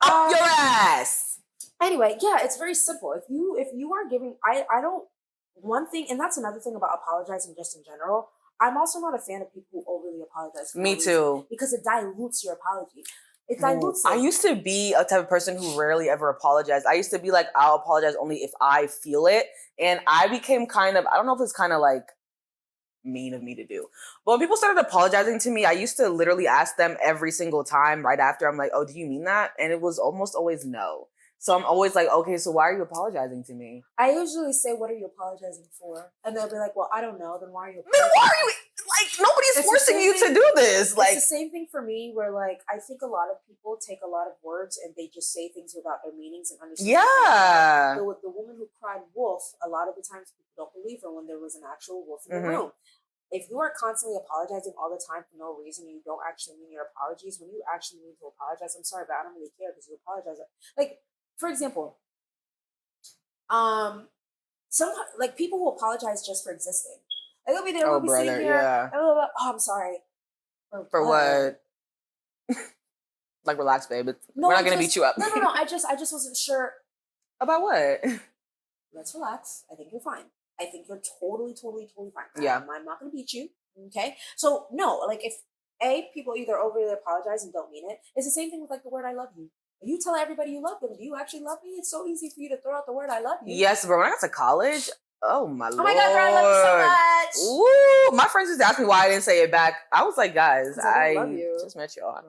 Up your ass. Anyway, yeah, it's very simple. If you are giving, I don't, one thing, and that's another thing about apologizing just in general. I'm also not a fan of people who overly apologize. Me too. Because it dilutes your apology. It dilutes it. I used to be a type of person who rarely ever apologized. I used to be like, I'll apologize only if I feel it. And I became kind of, I don't know if it's kind of like mean of me to do. But when people started apologizing to me, I used to literally ask them every single time right after. I'm like, oh, do you mean that? And it was almost always no. So I'm always like, okay, so why are you apologizing to me? I usually say, what are you apologizing for? And they'll be like, well, I don't know. Then why are you apologizing? Then why are you, like, nobody's forcing you to do this. Like, it's the same thing for me where, like, I think a lot of people take a lot of words and they just say things without their meanings and understanding. Yeah. The woman who cried wolf, a lot of the times people don't believe her when there was an actual wolf in the room. If you are constantly apologizing all the time for no reason, you don't actually mean your apologies. When you actually need to apologize, I'm sorry, but I don't really care because you apologize. Like, for example, some like people who apologize just for existing. Like, they'll be there, we'll be sitting here. Yeah. Oh, I'm sorry. For what? Like, relax, babe. We're not gonna beat you up. No. I just wasn't sure. About what? Let's relax. I think you're fine. I think you're totally fine. Yeah. I'm not going to beat you. Okay. So no, like if people either overly apologize and don't mean it, it's the same thing with like the word "I love you." If you tell everybody you love them, do you actually love me? It's so easy for you to throw out the word "I love you." Yes, but when I got to college, oh my lord. Oh my God, girl, I love you so much. Ooh, my friends just asked me why I didn't say it back. I was like, guys, I love you. Just met y'all. I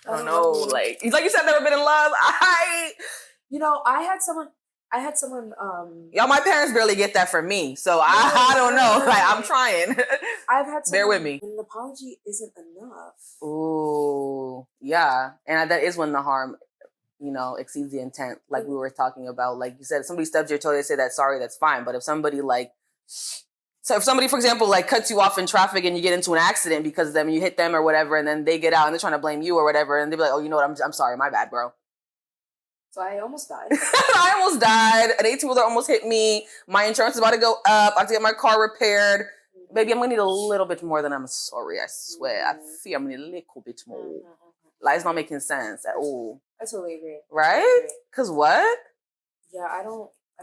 don't know. Like you said, never been in love. I had someone. Y'all, my parents barely get that from me, so I don't know. Like, I'm trying. I've had bear with me. An apology isn't enough. Ooh, yeah, and that is when the harm, exceeds the intent. Like we were talking about. Like you said, if somebody stubs your toe, they say that sorry, that's fine. But if somebody if somebody, for example, like cuts you off in traffic and you get into an accident because of them, and you hit them or whatever, and then they get out and they're trying to blame you or whatever, and they be like, oh, you know what? I'm sorry, my bad, bro. So I almost died. I almost died. An 18-wheeler almost hit me. My insurance is about to go up. I have to get my car repaired. Baby, I'm going to need a little bit more than I'm sorry, I swear. I fear I'm going to need a little bit more. Like, it's not making sense at all. I totally agree. Right? Because what? Yeah, I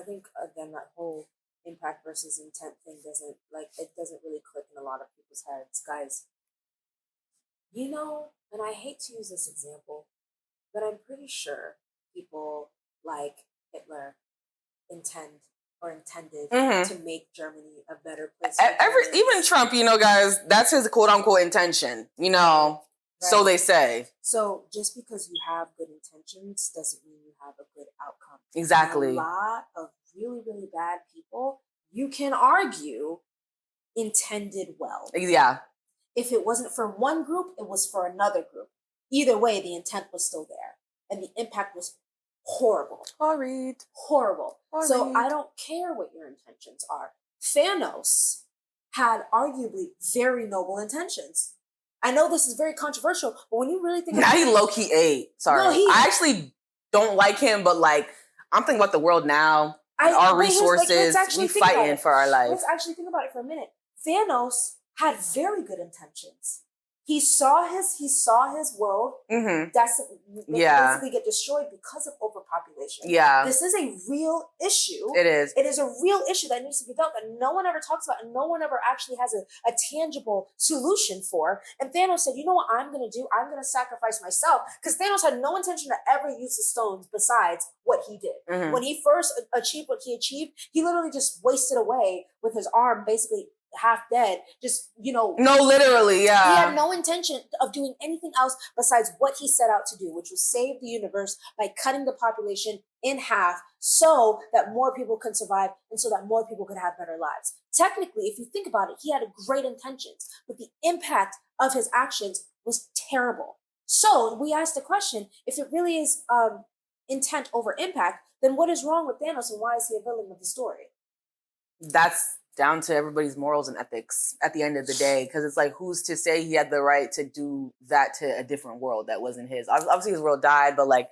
think, again, that whole impact versus intent thing doesn't really click in a lot of people's heads. Guys, and I hate to use this example, but I'm pretty sure people like Hitler intended to make Germany a better place. Even Trump, guys, that's his quote unquote intention, Right. So they say. So just because you have good intentions doesn't mean you have a good outcome. Exactly. And a lot of really, really bad people, you can argue, intended well. Yeah. If it wasn't for one group, it was for another group. Either way, the intent was still there. And the impact was horrible. Horrible. So I don't care what your intentions are. Thanos had arguably very noble intentions. I know this is very controversial, but when you really think about it. Now he low-key ate. Sorry. I actually don't like him, but like, I'm thinking about the world now. our but resources. let's actually We think about fighting it. for our life. Let's actually think about it for a minute. Thanos had very good intentions. He saw his world Mm-hmm. basically get destroyed because of overpopulation. Yeah. This is a real issue. It is. It is a real issue that needs to be dealt with, that no one ever talks about, and no one ever actually has a tangible solution for. And Thanos said, you know what I'm going to do? I'm going to sacrifice myself, because Thanos had no intention to ever use the stones besides what he did. Mm-hmm. When he first achieved what he achieved, he literally just wasted away with his arm basically half dead, just, no, literally, yeah, he had no intention of doing anything else besides what he set out to do, which was save the universe by cutting the population in half so that more people could survive and so that more people could have better lives. Technically, if you think about it, he had great intentions, but the impact of his actions was terrible. So we asked the question, if it really is intent over impact, then what is wrong with Thanos and why is he a villain of the story? That's down to everybody's morals and ethics at the end of the day, because it's like, who's to say he had the right to do that to a different world that wasn't his? Obviously his world died, but like,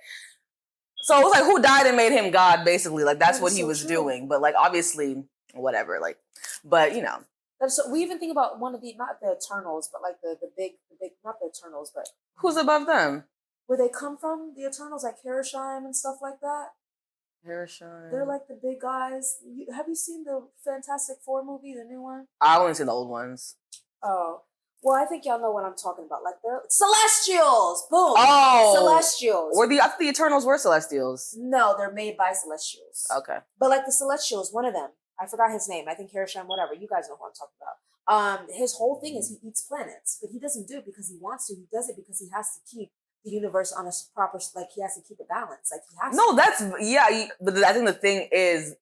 so it was like, who died and made him God, basically? Like, that's what he was doing. But like, obviously, whatever, like, but you know. So we even think about one of the, not the Eternals, but like the big, not the Eternals, but who's above them? Where they come from, the Eternals, like Hiroshima and stuff like that. Hiroshima. They're like the big guys. Have you seen the Fantastic Four movie, the new one? I only seen the old ones. Oh. Well, I think y'all know what I'm talking about. Like, they're Celestials! Boom! Oh! Celestials. I thought the Eternals were Celestials. No, they're made by Celestials. Okay. But like the Celestials, one of them, I forgot his name. I think Hiroshima, whatever. You guys know who I'm talking about. His whole thing is he eats planets, but he doesn't do it because he wants to. He does it because he has to keep the universe on a proper, like, he has to keep it balanced. Like, he has no, to. that's, yeah, but I think the thing is,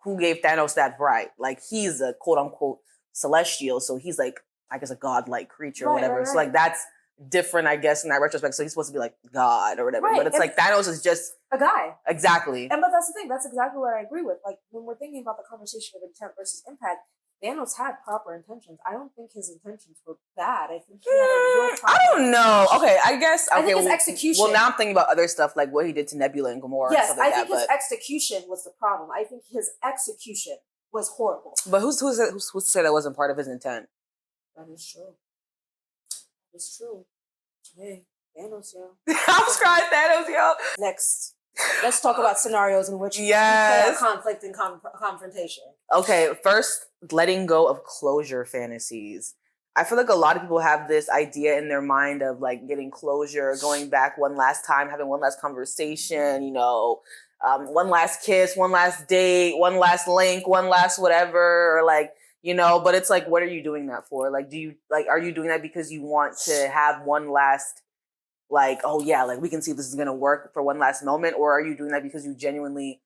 who gave Thanos that right? Like, he's a quote-unquote celestial, so he's like, I guess, a godlike creature or whatever. Right. So, like, that's different, I guess, in that retrospect. So he's supposed to be, like, God or whatever. Right. But it's like, Thanos is just a guy. Exactly. But that's the thing. That's exactly what I agree with. Like, when we're thinking about the conversation of intent versus impact, Thanos had proper intentions. I don't think his intentions were bad. I think he had a real proper I don't know. Okay, I guess. Okay, I think his execution. Well, now I'm thinking about other stuff, like what he did to Nebula and Gamora. Yes, and stuff like I think his execution was the problem. I think his execution was horrible. But who's to say that wasn't part of his intent? That is true. It's true. Hey, Thanos, yo. I'm crying, Thanos, yo. Next. Let's talk about scenarios in which yes. we play out conflict and confrontation. Okay, first, letting go of closure fantasies. I feel like a lot of people have this idea in their mind of like getting closure, going back one last time, having one last conversation, you know, one last kiss, one last date, one last link, one last whatever, or like, you know, but it's like, what are you doing that for? Like, are you doing that because you want to have one last, like, oh yeah, like we can see if this is going to work for one last moment? Or are you doing that because you genuinely,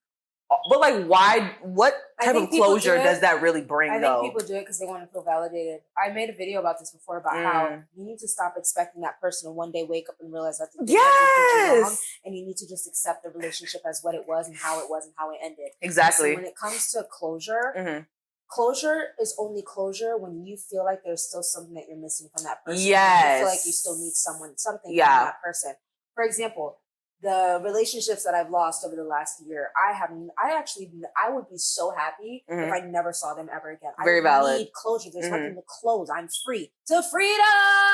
but like, why, what type of closure does that really bring though? I think people do it because they want to feel validated. I made a video about this before about how you need to stop expecting that person to one day wake up and realize that they did wrong, and you need to just accept the relationship as what it was and how it ended. Exactly. So when it comes to closure, closure is only closure when you feel like there's still something that you're missing from that person. Yes. You feel like you still need something from that person. For example, the relationships that I've lost over the last year, I would be so happy if I never saw them ever again. Very valid. Need closure. There's nothing to close. I'm free. To freedom!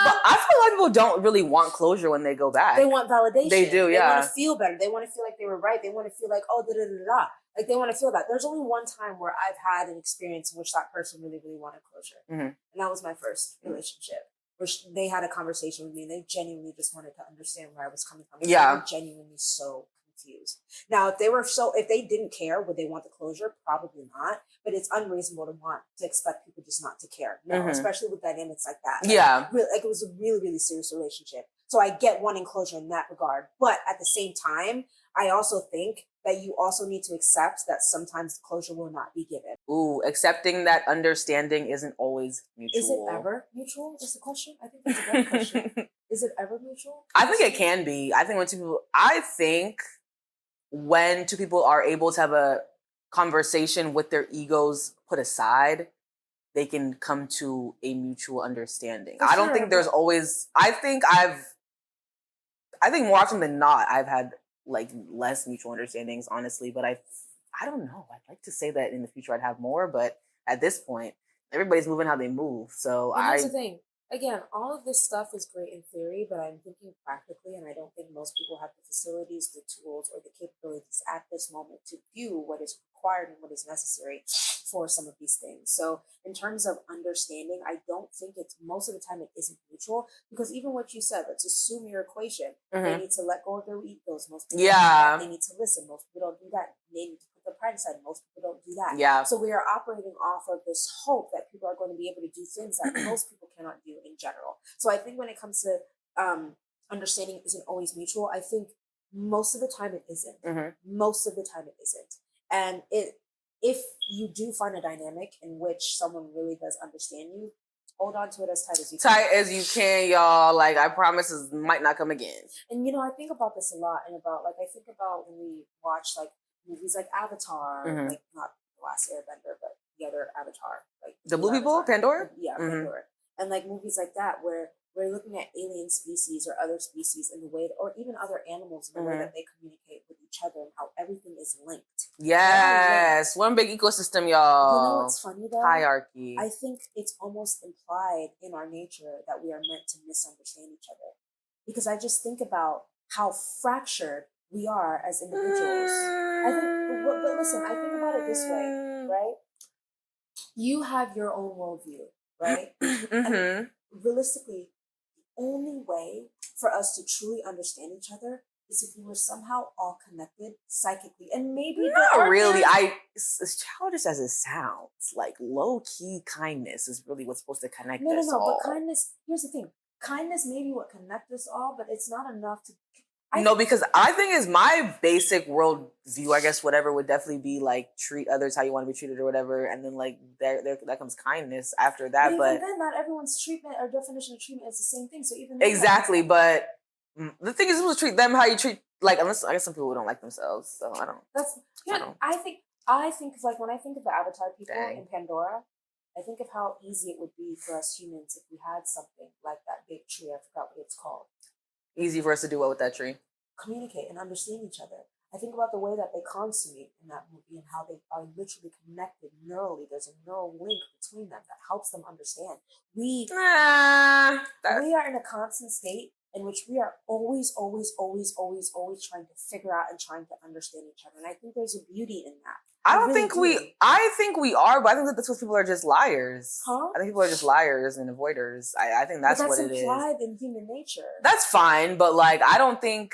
But I feel like people don't really want closure when they go back. They want validation. They do, yeah. They want to feel better. They want to feel like they were right. They want to feel like, oh, da-da-da-da. Like, they want to feel that. There's only one time where I've had an experience in which that person really, really wanted closure. And that was my first relationship. Which they had a conversation with me and they genuinely just wanted to understand where I was coming from. Yeah. They were genuinely so confused. Now, if they didn't care, would they want the closure? Probably not. But it's unreasonable to expect people just not to care. No, especially with dynamics like that. Like, it was a really, really serious relationship. So I get wanting closure in that regard. But at the same time, I also think that you also need to accept that sometimes closure will not be given. Ooh, accepting that understanding isn't always mutual. Is it ever mutual? Is the question? I think that's a great question. Is it ever mutual? I think it can be. I think when two people are able to have a conversation with their egos put aside, they can come to a mutual understanding. I don't think there's always, I think more often than not, I've had like less mutual understandings, honestly, but I I don't know. I'd like to say that in the future I'd have more, but at this point, everybody's moving how they move. So And here's the thing. Again, all of this stuff is great in theory, but I'm thinking practically, and I don't think most people have the facilities, the tools, or the capabilities at this moment to do what is required and what is necessary for some of these things. So in terms of understanding, I don't think it's, most of the time it isn't mutual, because even what you said, let's assume your equation, they need to let go of their egos. Most people don't do that. They need to listen. Most people don't do that. They need to put their pride aside. Most people don't do that. Yeah. So we are operating off of this hope that people are going to be able to do things that most people cannot do in general. So I think when it comes to understanding isn't always mutual, I think most of the time it isn't. Most of the time it isn't. And if you do find a dynamic in which someone really does understand you, hold on to it as tight as you can. Tight as you can, y'all. Like, I promise it might not come again. And, you know, I think about this a lot, and about, like, I think about when we watch, like, movies like Avatar, like, not The Last Airbender, but the other Avatar. Like the Blue People? Pandora? Yeah, Pandora. And, like, movies like that where we're looking at alien species or other species in the way, or even other animals in the way that they communicate with each other and how everything is linked. Yes, one big ecosystem, y'all. You know what's funny though? Hierarchy. I think it's almost implied in our nature that we are meant to misunderstand each other, because I just think about how fractured we are as individuals. I think, but listen, I think about it this way, right? You have your own worldview, right? And realistically, the only way for us to truly understand each other is if we were somehow all connected psychically. And maybe not really. As childish as it sounds, like low-key kindness is really what's supposed to connect us all. But kindness, here's the thing. Kindness may be what connects us all, but it's not enough to... because I think is my basic world view, I guess, whatever, would definitely be like treat others how you want to be treated or whatever, and then like there that comes kindness after that. But even then, not everyone's treatment or definition of treatment is the same thing. So even exactly, but the thing is, supposed to treat them how you treat, like, unless I guess some people don't like themselves, so I don't. I think of, like, when I think of the Avatar people in Pandora, I think of how easy it would be for us humans if we had something like that big tree. I forgot what it's called. Easy for us to do what with that tree? Communicate and understand each other. I think about the way that they consummate in that movie and how they are literally connected neurally. There's a neural link between them that helps them understand. We are in a constant state in which we are always trying to figure out and trying to understand each other. And I think there's a beauty in that. I think we are, but I think that that's what people are just liars. Huh? I think people are just liars and avoiders. I think that's what it is. That's implied in human nature. That's fine, but like, I don't think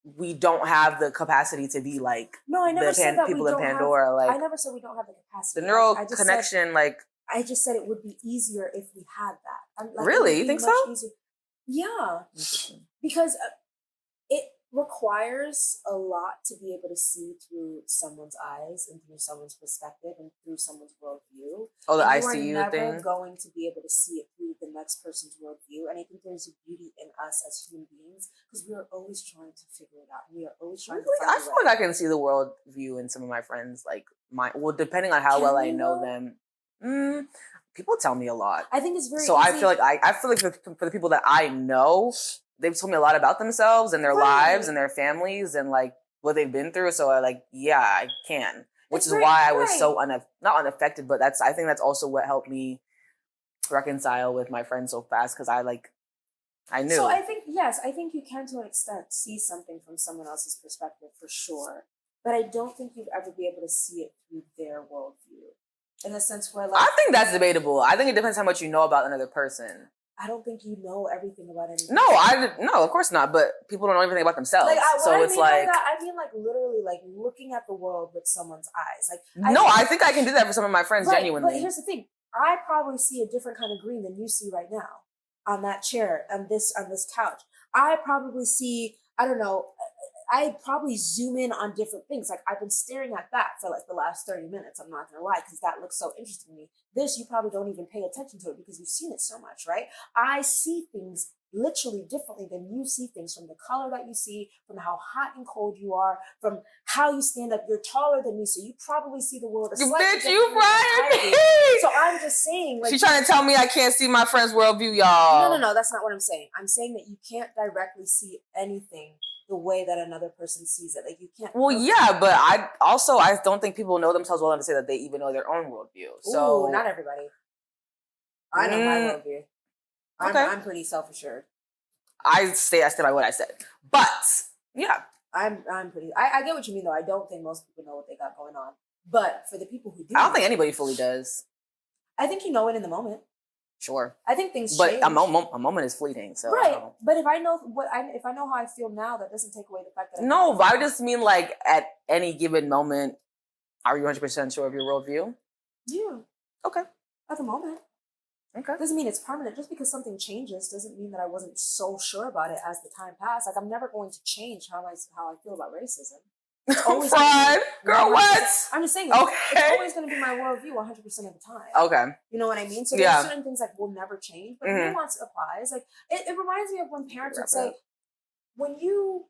we don't have the capacity to be like I never said that people we in don't Pandora. Have, like, I never said we don't have the capacity. The neural connection, I just said it would be easier if we had that. Like, really? You think so? Easier. Yeah, because it requires a lot to be able to see through someone's eyes and through someone's perspective and through someone's worldview. Oh, the ICU thing. You are never going to be able to see it through the next person's worldview. And I think there's a beauty in us as human beings because we are always trying to figure it out. We are always trying to find I feel like I can see the world view in some of my friends, like depending on how well I know them. People tell me a lot. I think it's very so easy. I feel like for the people that I know, they've told me a lot about themselves and their lives and their families and like what they've been through. So I can, which is why I was so not unaffected, but I think that's also what helped me reconcile with my friends so fast because I knew. So I think you can to an extent see something from someone else's perspective for sure, but I don't think you'd ever be able to see it through their worldview. In the sense where, like, I think that's debatable. I think it depends how much you know about another person. I don't think you know everything about anyone. No, of course not. But people don't know everything about themselves. I mean, like, literally, like, looking at the world with someone's eyes. Like, I think I can do that for some of my friends genuinely. But here's the thing: I probably see a different kind of green than you see right now on that chair, on this couch. I probably see, I don't know. I probably zoom in on different things. Like, I've been staring at that for like the last 30 minutes. I'm not gonna lie, because that looks so interesting to me. This, you probably don't even pay attention to it because you've seen it so much, right? I see things literally differently than you see things, from the color that you see, from how hot and cold you are, from how you stand up. You're taller than me, so you probably see the world a slightly different you Brian. So I'm just saying, like, she's trying to tell me I can't see my friend's worldview, y'all. No, that's not what I'm saying. I'm saying that you can't directly see anything the way that another person sees it. Like you can't. Well, yeah, but I don't think people know themselves well enough to say that they even know their own worldview. So Ooh, not everybody. I know my worldview. I'm pretty self-assured. I stand by what I said. But yeah. I'm pretty I get what you mean though. I don't think most people know what they got going on. But for the people who do, I don't think anybody fully does. I think you know it in the moment. Sure. I think things but change. a moment is fleeting. So right. But if I know how I feel now, that doesn't take away the fact that I just mean like at any given moment, are you 100% sure of your worldview? Yeah. Okay. At the moment. Okay. Doesn't mean it's permanent. Just because something changes doesn't mean that I wasn't so sure about it as the time passed. Like I'm never going to change how I feel about racism. It's always Fraud. Girl, what? I'm just saying, okay. It's always going to be my worldview 100% of the time. Okay. You know what I mean? So there's certain things like will never change, but nuance applies. Like it reminds me of when parents would say, when you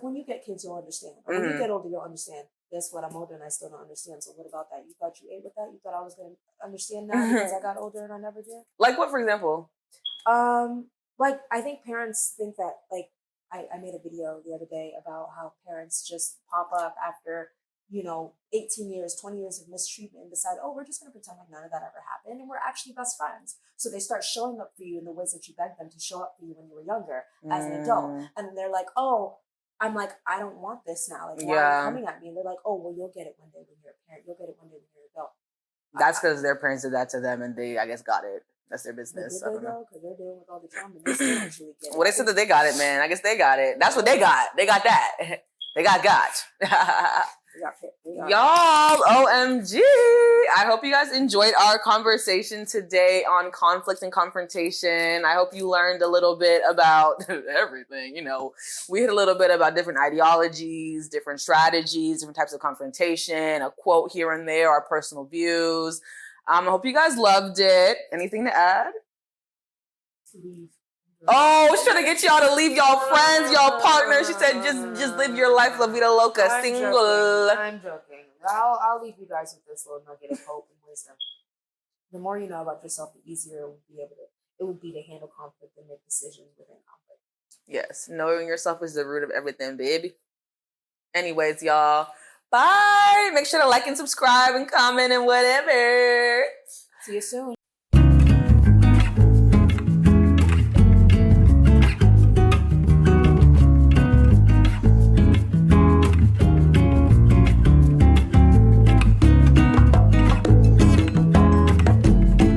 when you get kids, you'll understand. Or when you get older, you'll understand. Guess what? I'm older and I still don't understand. So what about that? You thought you ate with that? You thought I was going to understand that because I got older and I never did? Like what, for example? Like I think parents think that like I made a video the other day about how parents just pop up after 18 years, 20 years of mistreatment and decide, oh, we're just going to pretend like none of that ever happened. And we're actually best friends. So they start showing up for you in the ways that you begged them to show up for you when you were younger as an adult. And then they're like, oh, I'm like, I don't want this now. Like, why are you coming at me? And they're like, oh, well, you'll get it one day when you're a parent. You'll get it one day when you're an adult. That's because their parents did that to them and they, I guess, got it. That's their business. Did they though? Because they're dealing with all the trauma. They still actually get it. Well, they said that they got it, man. I guess they got it. That's what they got. They got that. They got. Y'all, OMG. I hope you guys enjoyed our conversation today on conflict and confrontation. I hope you learned a little bit about everything. We hit a little bit about different ideologies, different strategies, different types of confrontation, a quote here and there, our personal views. I hope you guys loved it. Anything to add? Oh, she's trying to get y'all to leave y'all friends, y'all partners. She said, just live your life, la vida loca, single. I'm joking. I'll leave you guys with this little nugget of hope and wisdom. The more you know about yourself, the easier it would be to handle conflict and make decisions within conflict. Yes, knowing yourself is the root of everything, baby. Anyways, y'all, bye. Make sure to like and subscribe and comment and whatever. See you soon.